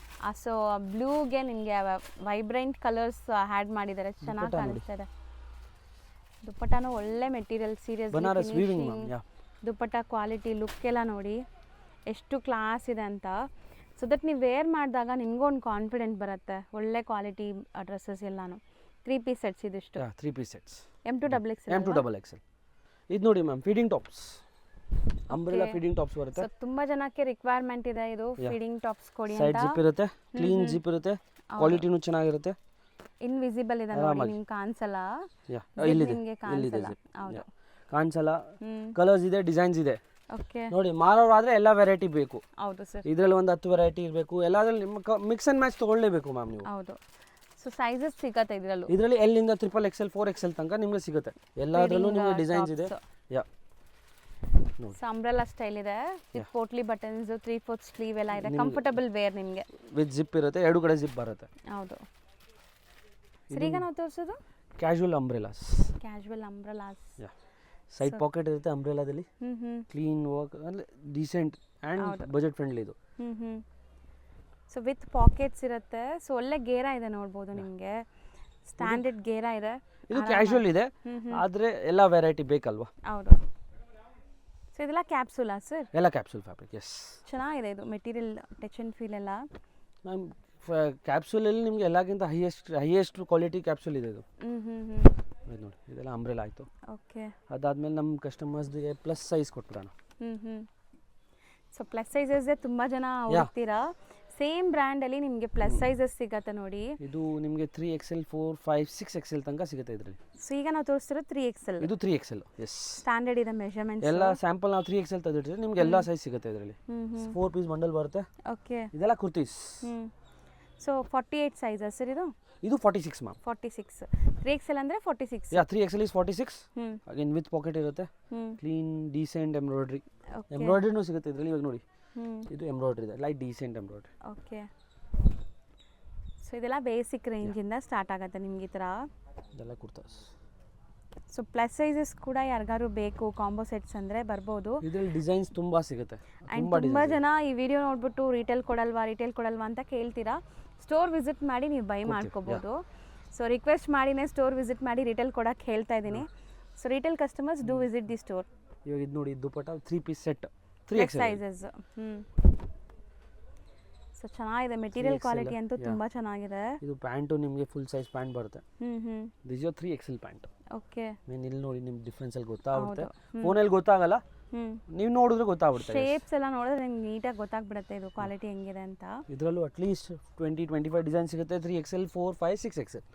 ಸೊ ಬ್ಲೂಗೆ ನಿಮಗೆ ವೈಬ್ರೆಂಟ್ ಕಲರ್ಸ್ ಆ್ಯಡ್ ಮಾಡಿದ್ದಾರೆ, ಚೆನ್ನಾಗಿ ಕಾಣಿಸ್ತಾ ಇದೆ. ದುಪ್ಪಟ್ಟನೂ ಒಳ್ಳೆ ಮೆಟೀರಿಯಲ್, ಸೀರಿಯಸ್ ದುಪ್ಪಟ್ಟ ಕ್ವಾಲಿಟಿ, ಲುಕ್ ಎಲ್ಲ ನೋಡಿ ಎಷ್ಟು ಕ್ಲಾಸ್ ಇದೆ ಅಂತ. ಸೊ ದಟ್ ನೀವು ವೇರ್ ಮಾಡಿದಾಗ ನಿಮಗೂ ಒಂದು ಕಾನ್ಫಿಡೆಂಟ್ ಬರುತ್ತೆ. ಒಳ್ಳೆ ಕ್ವಾಲಿಟಿ ಡ್ರೆಸ್ಸಸ್ ಎಲ್ಲಾನು. 3 ಪೀಸ್ ಸೆಟ್ಸ್ ಇದಿಷ್ಟು. 3 ಪೀಸ್ ಸೆಟ್ಸ್ M2XL. ಇದು ನೋಡಿ ma'am, feeding tops, umbrella feeding tops ಬರುತ್ತೆ. ಸೊ ತುಂಬಾ ಜನಕ್ಕೆ ರಿಕ್ವೈರ್ಮೆಂಟ್ ಇದೆ ಇದು ಫೀಡಿಂಗ್ ಟಾಪ್ಸ್ ಕೊಡಿ ಅಂತ. ಸೈಡ್ ಜಿಪ್ ಇರುತ್ತೆ, ಕ್ಲೀನ್ ಜಿಪ್ ಇರುತ್ತೆ, ಕ್ವಾಲಿಟಿನೂ ಚೆನ್ನಾಗಿರುತ್ತೆ. ಇನ್ವಿಸಿಬಲ್ ಇದೆ ನೋಡಿ, ನಿಮ್ಗೆ ಕಾಣಿಸಲ್ಲ. ನಿಮಗೆ ಕಾಣಿಸಲ್ಲ. ಹೌದು, ಕಾಣಿಸಲ್ಲ. ಕಲರ್ಸ್ ಇದೆ, ಡಿಸೈನ್ಸ್ ಇದೆ. ಓಕೆ, ನೋಡಿ ಮಾರೋರಾದ್ರೆ ಎಲ್ಲ ವೆರೈಟಿ ಬೇಕು. ಹೌದು ಸರ್. ಇದರಲ್ಲಿ ಒಂದು 10 ವೆರೈಟಿ ಇರಬೇಕು. ಎಲ್ಲಾದ್ರಲ್ಲಿ ನಿಮ್ಮ ಮಿಕ್ಸ್ ಅಂಡ್ ಮ್ಯಾಚ್ ತಗೊಳ್ಳೇಬೇಕು ಮ್ಯಾಮ್ ನೀವು. ಹೌದು. ಸೊ ಸೈಜಸ್ ಸಿಗುತ್ತೆ ಇದರಲ್ಲಿ L ಇಂದ XXL 4XL ತನಕ ನಿಮಗೆ ಸಿಗುತ್ತೆ. ಎಲ್ಲದರಲ್ಲೂ ನಿಮಗೆ ಡಿಸೈನ್ಸ್ ಇದೆ. ಯಾ, ಸೊ ಅಂಬ್ರೆಲಾ ಸ್ಟೈಲ್ ಇದೆ, ವಿತ್ ಪೋಟ್ಲಿ ಬಟನ್ಸ್, 3/4 ಸ್ಲೀವ್ ಎಲ್ಲ ಇದೆ. ಕಂಫರ್ಟಬಲ್ ವೇರ್ ನಿಮಗೆ. ವಿತ್ ಜಿಪ್ ಇರುತ್ತೆ, 2 ಕಡೆ ಜಿಪ್ ಬರುತ್ತೆ. ಹೌದು ಸರ್. ಈಗ ನಾವು ತೋರಿಸೋದು ಕ್ಯಾಶುವಲ್ ಅಂಬ್ರೆಲಾಸ್. ಯಾ, ಸೈಡ್ ಪಾಕೆಟ್ ಇರುತ್ತೆ ಅಂಬ್ರೆಲಾದಲ್ಲಿ. ಕ್ಲೀನ್ ವರ್ಕ್, ಅಂದರೆ ಡೀಸೆಂಟ್ ಆ್ಯಂಡ್ ಬಜೆಟ್ ಫ್ರೆಂಡ್ಲಿ ಇದು. ಸೊ ವಿತ್ ಪಾಕೆಟ್ಸ್ ಇರುತ್ತೆ. ಸೊ ಒಳ್ಳೆ ಗೇರ ಇದೆ ನೋಡ್ಬೋದು ನಿಮಗೆ, ಸ್ಟ್ಯಾಂಡರ್ಡ್ ಗೇರ ಇದೆ. ಇದು ಕ್ಯಾಶುವಲ್ ಇದೆ, ಆದರೆ ಎಲ್ಲ ವೆರೈಟಿ ಬೇಕಲ್ವಾ. ಹೌದು. ಸೊ ಇದೆಲ್ಲ ಕ್ಯಾಪ್ಸೂಲಾ ಸರ್? ಎಲ್ಲ ಕ್ಯಾಪ್ಸೂಲ್ ಫ್ಯಾಬ್ರಿಕ್. ಎಸ್, ಚೆನ್ನಾಗಿದೆ ಇದು ಮೆಟೀರಿಯಲ್, ಟಚ್ ಆ್ಯಂಡ್ ಫೀಲ್ ಎಲ್ಲ. ಮ್ಯಾಮ್ ಕ್ಯಾಪ್ಸೂಲಲ್ಲಿ ನಿಮಗೆ ಎಲ್ಲಕ್ಕಿಂತ ಹೈಯೆಸ್ಟ್ ಕ್ವಾಲಿಟಿ ಕ್ಯಾಪ್ಸೂಲ್ ಇದೆ ಇದು. ನೋಡಿ, ಇದೆಲ್ಲ ಅಂಬ್ರೆಲಾ ಆಯಿತು. ಓಕೆ, ಅದಾದಮೇಲೆ ನಮ್ಮ ಕಸ್ಟಮರ್ಸ್ಗೆ ಪ್ಲಸ್ ಸೈಜ್ ಕೊಟ್ಬಿಡೋಣ. ಸೊ ಪ್ಲಸ್ ಸೈಜಸ್ಸೇ ತುಂಬ ಜನ ಹೋಗ್ತೀರಾ. ಸೇಮ್ ಬ್ರ್ಯಾಂಡಲ್ಲಿ ನಿಮಗೆ ಪ್ಲಸ್ ಸೈಜಸ್ ಸಿಗುತ್ತೆ ನೋಡಿ. ಇದು ನಿಮಗೆ 3XL 4, 5, 6XL ತನಕ ಸಿಗುತ್ತೆ ಇದರಲ್ಲಿ. ಸೊ ಈಗ ನಾವು ತೋರಿಸ್ತಿರೋ 3XL. ಇದು 3XL. ಎಸ್, ಸ್ಟ್ಯಾಂಡರ್ಡ್ ಇದೆ ಮೆಜರ್ಮೆಂಟ್ಸ್ ಎಲ್ಲ. ಸ್ಯಾಂಪಲ್ ನಾವು 3XL ತೆಗೆದಿಟ್ಟಿದ್ರೆ ನಿಮಗೆ ಎಲ್ಲ ಸೈಜ್ ಸಿಗುತ್ತೆ ಇದರಲ್ಲಿ. 4 ಪೀಸ್ ಬಂಡಲ್ ಬರುತ್ತೆ. ಓಕೆ, ಇದೆಲ್ಲ ಕುರ್ತೀಸ್. ಸೊ 48 ಸೈಜಸ್ ಸರ್ ಇದು? ಇದು 46 ಮ್ಯಾಮ್. 46. 3XL ಅಂದರೆ 46. ಯಾ, 3XL is 46. Again with packet ಇರುತ್ತೆ, ಕ್ಲೀನ್ ಡೀಸೆಂಟ್ ಎಂಬ್ರಾಯ್ಡ್ರಿ. ಎಂಬ್ರಾಯ್ಡ್ರಿನೂ ಸಿಗುತ್ತೆ ಇದರಲ್ಲಿ. ಇವಾಗ ನೋಡಿ, ಇದು ಎಂಬ್ರಾಯ್ಡ್ರಿ ಇದೆ, light decent embroidery. Okay, so ಇದೆಲ್ಲ ಬೇಸಿಕ್ ರೇಂಜಿಂದ ಸ್ಟಾರ್ಟ್ ಆಗುತ್ತೆ ನಿಮ್ಗೆ ಈ ಥರ. ಇದೆಲ್ಲ ಕುರ್ತಾಸ್. ಸೊ ಪ್ಲಸ್ ಸೈಜಸ್ ಕೂಡ ಯಾರಿಗಾರು ಬೇಕು ಕಾಂಬೋ ಸೆಟ್ಸ್ ಅಂದರೆ ಬರ್ಬೋದು. ಇದರಲ್ಲಿ ಡಿಸೈನ್ಸ್ ತುಂಬ ಸಿಗುತ್ತೆ. ಆ್ಯಂಡ್ ತುಂಬ ಜನ ಈ ವಿಡಿಯೋ ನೋಡ್ಬಿಟ್ಟು ರಿಟೇಲ್ ಕೊಡಲ್ವಾ ಅಂತ ಕೇಳ್ತೀರಾ. ಸ್ಟೋರ್ ವಿಸಿಟ್ ಮಾಡಿ ನೀವು ಬೈ ಮಾಡ್ಕೋಬೋದು. ಸೊ ರಿಕ್ವೆಸ್ಟ್ ಮಾಡಿನೇ ಸ್ಟೋರ್ ವಿಸಿಟ್ ಮಾಡಿ ರಿಟೇಲ್ ಕೊಡೋಕ್ಕೆ ಹೇಳ್ತಾ ಇದ್ದೀನಿ. So retail customers do visit the store. ಇವಾಗ ಇದು ನೋಡಿ, dupatta 3 piece set, 3XL sizes. So ಚೆನ್ನಾಗಿದೆ, ಮೆಟೀರಿಯಲ್ ಕ್ವಾಲಿಟಿ ಅಂತೂ ತುಂಬ ಚೆನ್ನಾಗಿದೆ. ಇದು ಪ್ಯಾಂಟು ನಿಮಗೆ ಫುಲ್ ಸೈಜ್ ಪ್ಯಾಂಟ್ ಬರುತ್ತೆ. This is 3XL pant. Okay, ನೀನು ಇಲ್ಲಿ ನೋಡಿ, ನಿಮ್ಗೆ ಡಿಫ್ರೆನ್ಸ್ ಅಲ್ಲಿ ಗೊತ್ತಾಗುತ್ತೆ. ಫೋನಲ್ಲಿ ಗೊತ್ತಾಗಲ್ಲ, ನೀವು ನೋಡಿದ್ರೆ ಗೊತ್ತಾಗ್ಬಿಡುತ್ತೆ. ಶೇಪ್ಸ್ ಎಲ್ಲ ನೋಡಿದ್ರೆ ನಿಮ್ಗೆ ನೀಟಾಗಿ ಗೊತ್ತಾಗ್ಬಿಡುತ್ತೆ ಇದು ಕ್ವಾಲಿಟಿ ಹೆಂಗಿದೆ ಅಂತ. ಇದರಲ್ಲೂ ಅಟ್ಲೀಸ್ಟ್ 20-25 ಡಿಸೈನ್ ಸಿಗುತ್ತೆ. 3XL 4, 5, 6XL.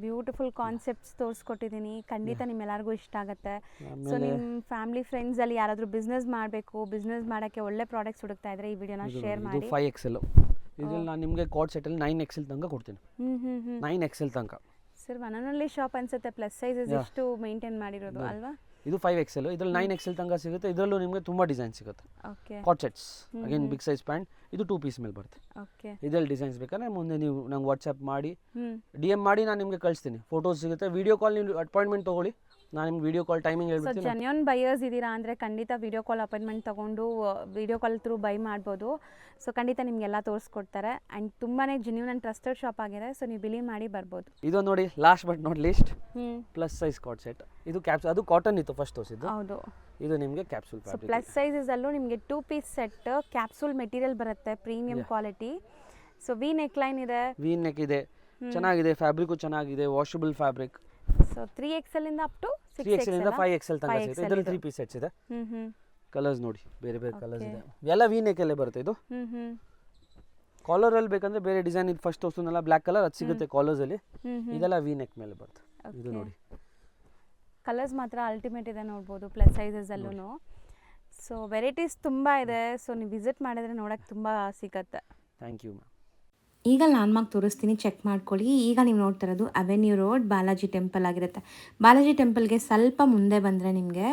ಬ್ಯೂಟಿಫುಲ್ ಕಾನ್ಸೆಪ್ಟ್ಸ್ ತೋರಿಸ್ಕೊಟ್ಟಿದ್ದೀನಿ. ಖಂಡಿತ ನಿಮ್ಮೆಲ್ಲರಿಗೂ ಇಷ್ಟ ಆಗುತ್ತೆ. ಸೊ ನಿಮ್ಮ ಫ್ಯಾಮಿಲಿ ಫ್ರೆಂಡ್ಸಲ್ಲಿ ಯಾರಾದರೂ ಬಿಸ್ನೆಸ್ ಬಿಸ್ನೆಸ್ ಮಾಡೋಕ್ಕೆ ಒಳ್ಳೆ ಪ್ರಾಡಕ್ಟ್ಸ್ ಹುಡುಕ್ತಾ ಇದ್ರೆ ಈ ವಿಡಿಯೋನ ಶೇರ್ ಮಾಡಿ. 5XL. ಇದರಲ್ಲಿ ನಾನು ನಿಮಗೆ ಕಾರ್ಡ್ ಸೆಟ್ಟಲ್ಲಿ 9XL ತನಕ ಕೊಡ್ತೀನಿ. 9XL ತನಕ. Sir one and only shop ಅನ್ಸುತ್ತೆ ಪ್ಲಸ್ ಸೈಜಸ್ ಎಷ್ಟು ಮೇಂಟೈನ್ ಮಾಡಿರೋದು ಅಲ್ವಾ? ಇದು 5XL. ಇದರಲ್ಲಿ 9XL ತನಕ ಸಿಗುತ್ತೆ. ಇದರಲ್ಲೂ ನಿಮಗೆ ತುಂಬ ಡಿಸೈನ್ ಸಿಗುತ್ತೆ. ಓಕೆ, ಕಾಟ್ sets, again big size pant. ಇದು 2 ಪೀಸ್ ಮೇಲೆ ಬರುತ್ತೆ. ಓಕೆ, ಇದರಲ್ಲಿ ಡಿಸೈನ್ಸ್ ಬೇಕಾದ್ರೆ ಮುಂದೆ ನೀವು ನಂಗೆ ವಾಟ್ಸಪ್ ಮಾಡಿ DM ಮಾಡಿ ನಾನು ನಿಮಗೆ ಕಳಿಸ್ತೀನಿ. ಫೋಟೋಸ್ ಸಿಗುತ್ತೆ. ವಿಡಿಯೋ ಕಾಲ್ ನೀವು ಅಪಾಯಿಂಟ್ಮೆಂಟ್ ತೊಗೊಳ್ಳಿ, ನಾನು ನಿಮ್ಗೆ ವಿಡಿಯೋ ಕಾಲ್ ಟೈಮಿಂಗ್ ಸೊ ಹೇಳ್ಬಿಡ್ತೀನಿ. ಜೆನ್ಯೂನ್ ಬೈಯರ್ಸ್ ಇದ್ದೀರಾ ಅಂದರೆ ಖಂಡಿತ ವಿಡಿಯೋ ಕಾಲ್ ಅಪಾಯಿಂಟ್ಮೆಂಟ್ ತೊಗೊಂಡು ವಿಡಿಯೋ ಕಾಲ್ ಥ್ರೂ ಬೈ ಮಾಡ್ಬೋದು. ಸೊ ಖಂಡಿತ ನಿಮಗೆಲ್ಲ ತೋರಿಸ್ಕೊಡ್ತಾರೆ ಆ್ಯಂಡ್ ತುಂಬಾ ಜೆನ್ಯೂನ್ ಆ್ಯಂಡ್ ಟ್ರಸ್ಟೆಡ್ ಶಾಪ್ ಆಗಿದೆ. ಸೊ ನೀವು ಬಿಲೀವ್ ಮಾಡಿ ಬರ್ಬೋದು. ಇದು ನೋಡಿ last but not least plus size coat set. ಇದು ಕ್ಯಾಪ್ಸೂಲ್, ಅದು ಕಾಟನ್ ಇತ್ತು ಫಸ್ಟ್ ತೋರಿಸಿದ್ದು. ಹೌದು, ಇದು ನಿಮಗೆ ಕ್ಯಾಪ್ಸೂಲ್ ಸೊ ಫ್ಯಾಬ್ರಿಕ್. ಪ್ಲಸ್ ಸೈಜಸಲ್ಲೂ ನಿಮಗೆ 2 ಪೀಸ್ ಸೆಟ್ ಕ್ಯಾಪ್ಸೂಲ್ ಮೆಟೀರಿಯಲ್ ಬರುತ್ತೆ, premium quality. So we neck line ಇದೆ, ವಿ ನೆಕ್ ಇದೆ, ಚೆನ್ನಾಗಿದೆ, ಫ್ಯಾಬ್ರಿಕು ಚೆನ್ನಾಗಿದೆ, ವಾಷಬಲ್ ಫ್ಯಾಬ್ರಿಕ್. ಸೊ 3XL ಇಂದ ಅಪ್ ಟು 3XL ಇಂದ 5XL ತನಕ ಸಿಗುತ್ತೆ. ಇದರಲ್ಲಿ 3 ಪೀಸ್ ಸೆಟ್ಸ್ ಇದೆ. ಕಲರ್ಸ್ ನೋಡಿ, ಬೇರೆ ಬೇರೆ ಕಲರ್ಸ್ ಇದೆ. ಎಲ್ಲ ವಿ ನೆಕ್ ಅಲ್ಲೇ ಬರುತ್ತೆ. ಇದು ಕಾಲರ್ ಅಲ್ಲಿ ಬೇಕಂದ್ರೆ ಬೇರೆ ಡಿಸೈನ್. ಇದು ಫಸ್ಟ್ ತೋರಿಸೋನಲ್ಲ ಬ್ಲ್ಯಾಕ್ ಕಲರ್, ಅದು ಸಿಗುತ್ತೆ ಕಾಲರ್ಸ್ ಅಲ್ಲಿ. ಇದೆಲ್ಲ ವಿ ನೆಕ್ ಮೇಲೆ ಬರುತ್ತೆ. ಇದು ನೋಡಿ ಕಲರ್ಸ್ ಮಾತ್ರ ಅಲ್ಟಿಮೇಟ್ ಇದೆ ನೋಡ್ಬೋದು ಪ್ಲಸ್ ಸೈಜಸಲ್ಲೂ. ಸೊ ವೆರೈಟೀಸ್ ತುಂಬ ಇದೆ. ಸೊ ನೀವು ವಿಸಿಟ್ ಮಾಡಿದ್ರೆ ನೋಡೋಕ್ಕೆ ತುಂಬ ಸಿಗತ್ತೆ. Thank you ma'am. ಈಗ ಲ್ಯಾಂಡ್ಮಾರ್ಕ್ ತೋರಿಸ್ತೀನಿ, ಚೆಕ್ ಮಾಡ್ಕೊಳ್ಳಿ. ಈಗ ನೀವು ನೋಡ್ತಾ ಇರೋದು ಅವೆನ್ಯೂ ರೋಡ್ ಬಾಲಾಜಿ ಟೆಂಪಲ್ ಆಗಿರುತ್ತೆ. ಬಾಲಾಜಿ ಟೆಂಪಲ್ಗೆ ಸ್ವಲ್ಪ ಮುಂದೆ ಬಂದರೆ ನಿಮಗೆ,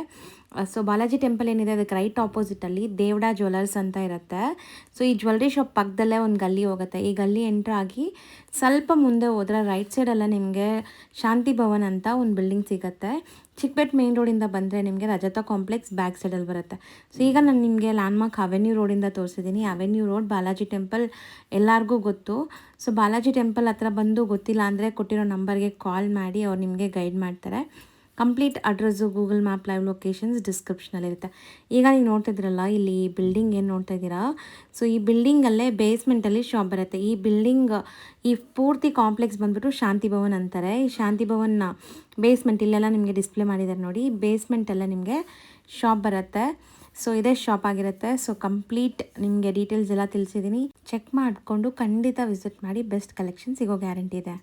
ಸೊ ಬಾಲಾಜಿ ಟೆಂಪಲ್ ಏನಿದೆ ಅದಕ್ಕೆ ರೈಟ್ ಆಪೋಸಿಟಲ್ಲಿ ದೇವಡಾ ಜ್ಯುವೆಲರ್ಸ್ ಅಂತ ಇರುತ್ತೆ. ಸೊ ಈ ಜ್ಯುವೆಲ್ರಿ ಶಾಪ್ ಪಕ್ಕದಲ್ಲೇ ಒಂದು ಗಲ್ಲಿ ಹೋಗುತ್ತೆ. ಈ ಗಲ್ಲಿ ಎಂಟ್ರ್ ಆಗಿ ಸ್ವಲ್ಪ ಮುಂದೆ ಹೋದರೆ ರೈಟ್ ಸೈಡಲ್ಲ ನಿಮಗೆ ಶಾಂತಿ ಭವನ್ ಅಂತ ಒಂದು ಬಿಲ್ಡಿಂಗ್ ಸಿಗುತ್ತೆ. ಚಿಕ್ಕಪೇಟೆ ಮೇನ್ ರೋಡಿಂದ ಬಂದರೆ ನಿಮಗೆ ರಜತ ಕಾಂಪ್ಲೆಕ್ಸ್ ಬ್ಯಾಕ್ ಸೈಡಲ್ಲಿ ಬರುತ್ತೆ. ಸೊ ಈಗ ನಾನು ನಿಮಗೆ ಲ್ಯಾಂಡ್ಮಾರ್ಕ್ ಅವೆನ್ಯೂ ರೋಡಿಂದ ತೋರಿಸಿದ್ದೀನಿ. ಅವೆನ್ಯೂ ರೋಡ್ ಬಾಲಾಜಿ ಟೆಂಪಲ್ ಎಲ್ಲರಿಗೂ ಗೊತ್ತು. ಸೊ ಬಾಲಾಜಿ ಟೆಂಪಲ್ ಹತ್ರ ಬಂದು ಗೊತ್ತಿಲ್ಲ ಅಂದರೆ ಕೊಟ್ಟಿರೋ ನಂಬರ್ಗೆ ಕಾಲ್ ಮಾಡಿ ಅವ್ರು ನಿಮಗೆ ಗೈಡ್ ಮಾಡ್ತಾರೆ. Complete address Google map live locations ಡಿಸ್ಕ್ರಿಪ್ಷನಲ್ಲಿರುತ್ತೆ. ಈಗ ನೀವು ನೋಡ್ತಾ ಇದ್ದೀರಲ್ಲ ಇಲ್ಲಿ ಬಿಲ್ಡಿಂಗ್ ಏನು ನೋಡ್ತಾ ಇದ್ದೀರಾ, ಸೊ ಈ ಬಿಲ್ಡಿಂಗಲ್ಲೇ ಬೇಸ್ಮೆಂಟಲ್ಲಿ ಶಾಪ್ ಬರುತ್ತೆ. ಈ ಬಿಲ್ಡಿಂಗ್ ಈ ಪೂರ್ತಿ ಕಾಂಪ್ಲೆಕ್ಸ್ ಬಂದ್ಬಿಟ್ಟು ಶಾಂತಿ ಭವನ್ ಅಂತಾರೆ. ಈ ಶಾಂತಿ ಭವನ್ನ ಬೇಸ್ಮೆಂಟ್ ಇಲ್ಲೆಲ್ಲ ನಿಮಗೆ ಡಿಸ್ಪ್ಲೇ ಮಾಡಿದ್ದಾರೆ ನೋಡಿ, ಬೇಸ್ಮೆಂಟೆಲ್ಲ ನಿಮಗೆ ಶಾಪ್ ಬರುತ್ತೆ. ಸೊ ಇದೇ ಶಾಪ್ ಆಗಿರುತ್ತೆ. ಸೊ ಕಂಪ್ಲೀಟ್ ನಿಮಗೆ ಡೀಟೇಲ್ಸ್ ಎಲ್ಲ ತಿಳಿಸಿದ್ದೀನಿ. ಚೆಕ್ ಮಾಡಿಕೊಂಡು ಖಂಡಿತ ವಿಸಿಟ್ ಮಾಡಿ, ಬೆಸ್ಟ್ ಕಲೆಕ್ಷನ್ ಸಿಗೋ ಗ್ಯಾರಂಟಿ ಇದೆ.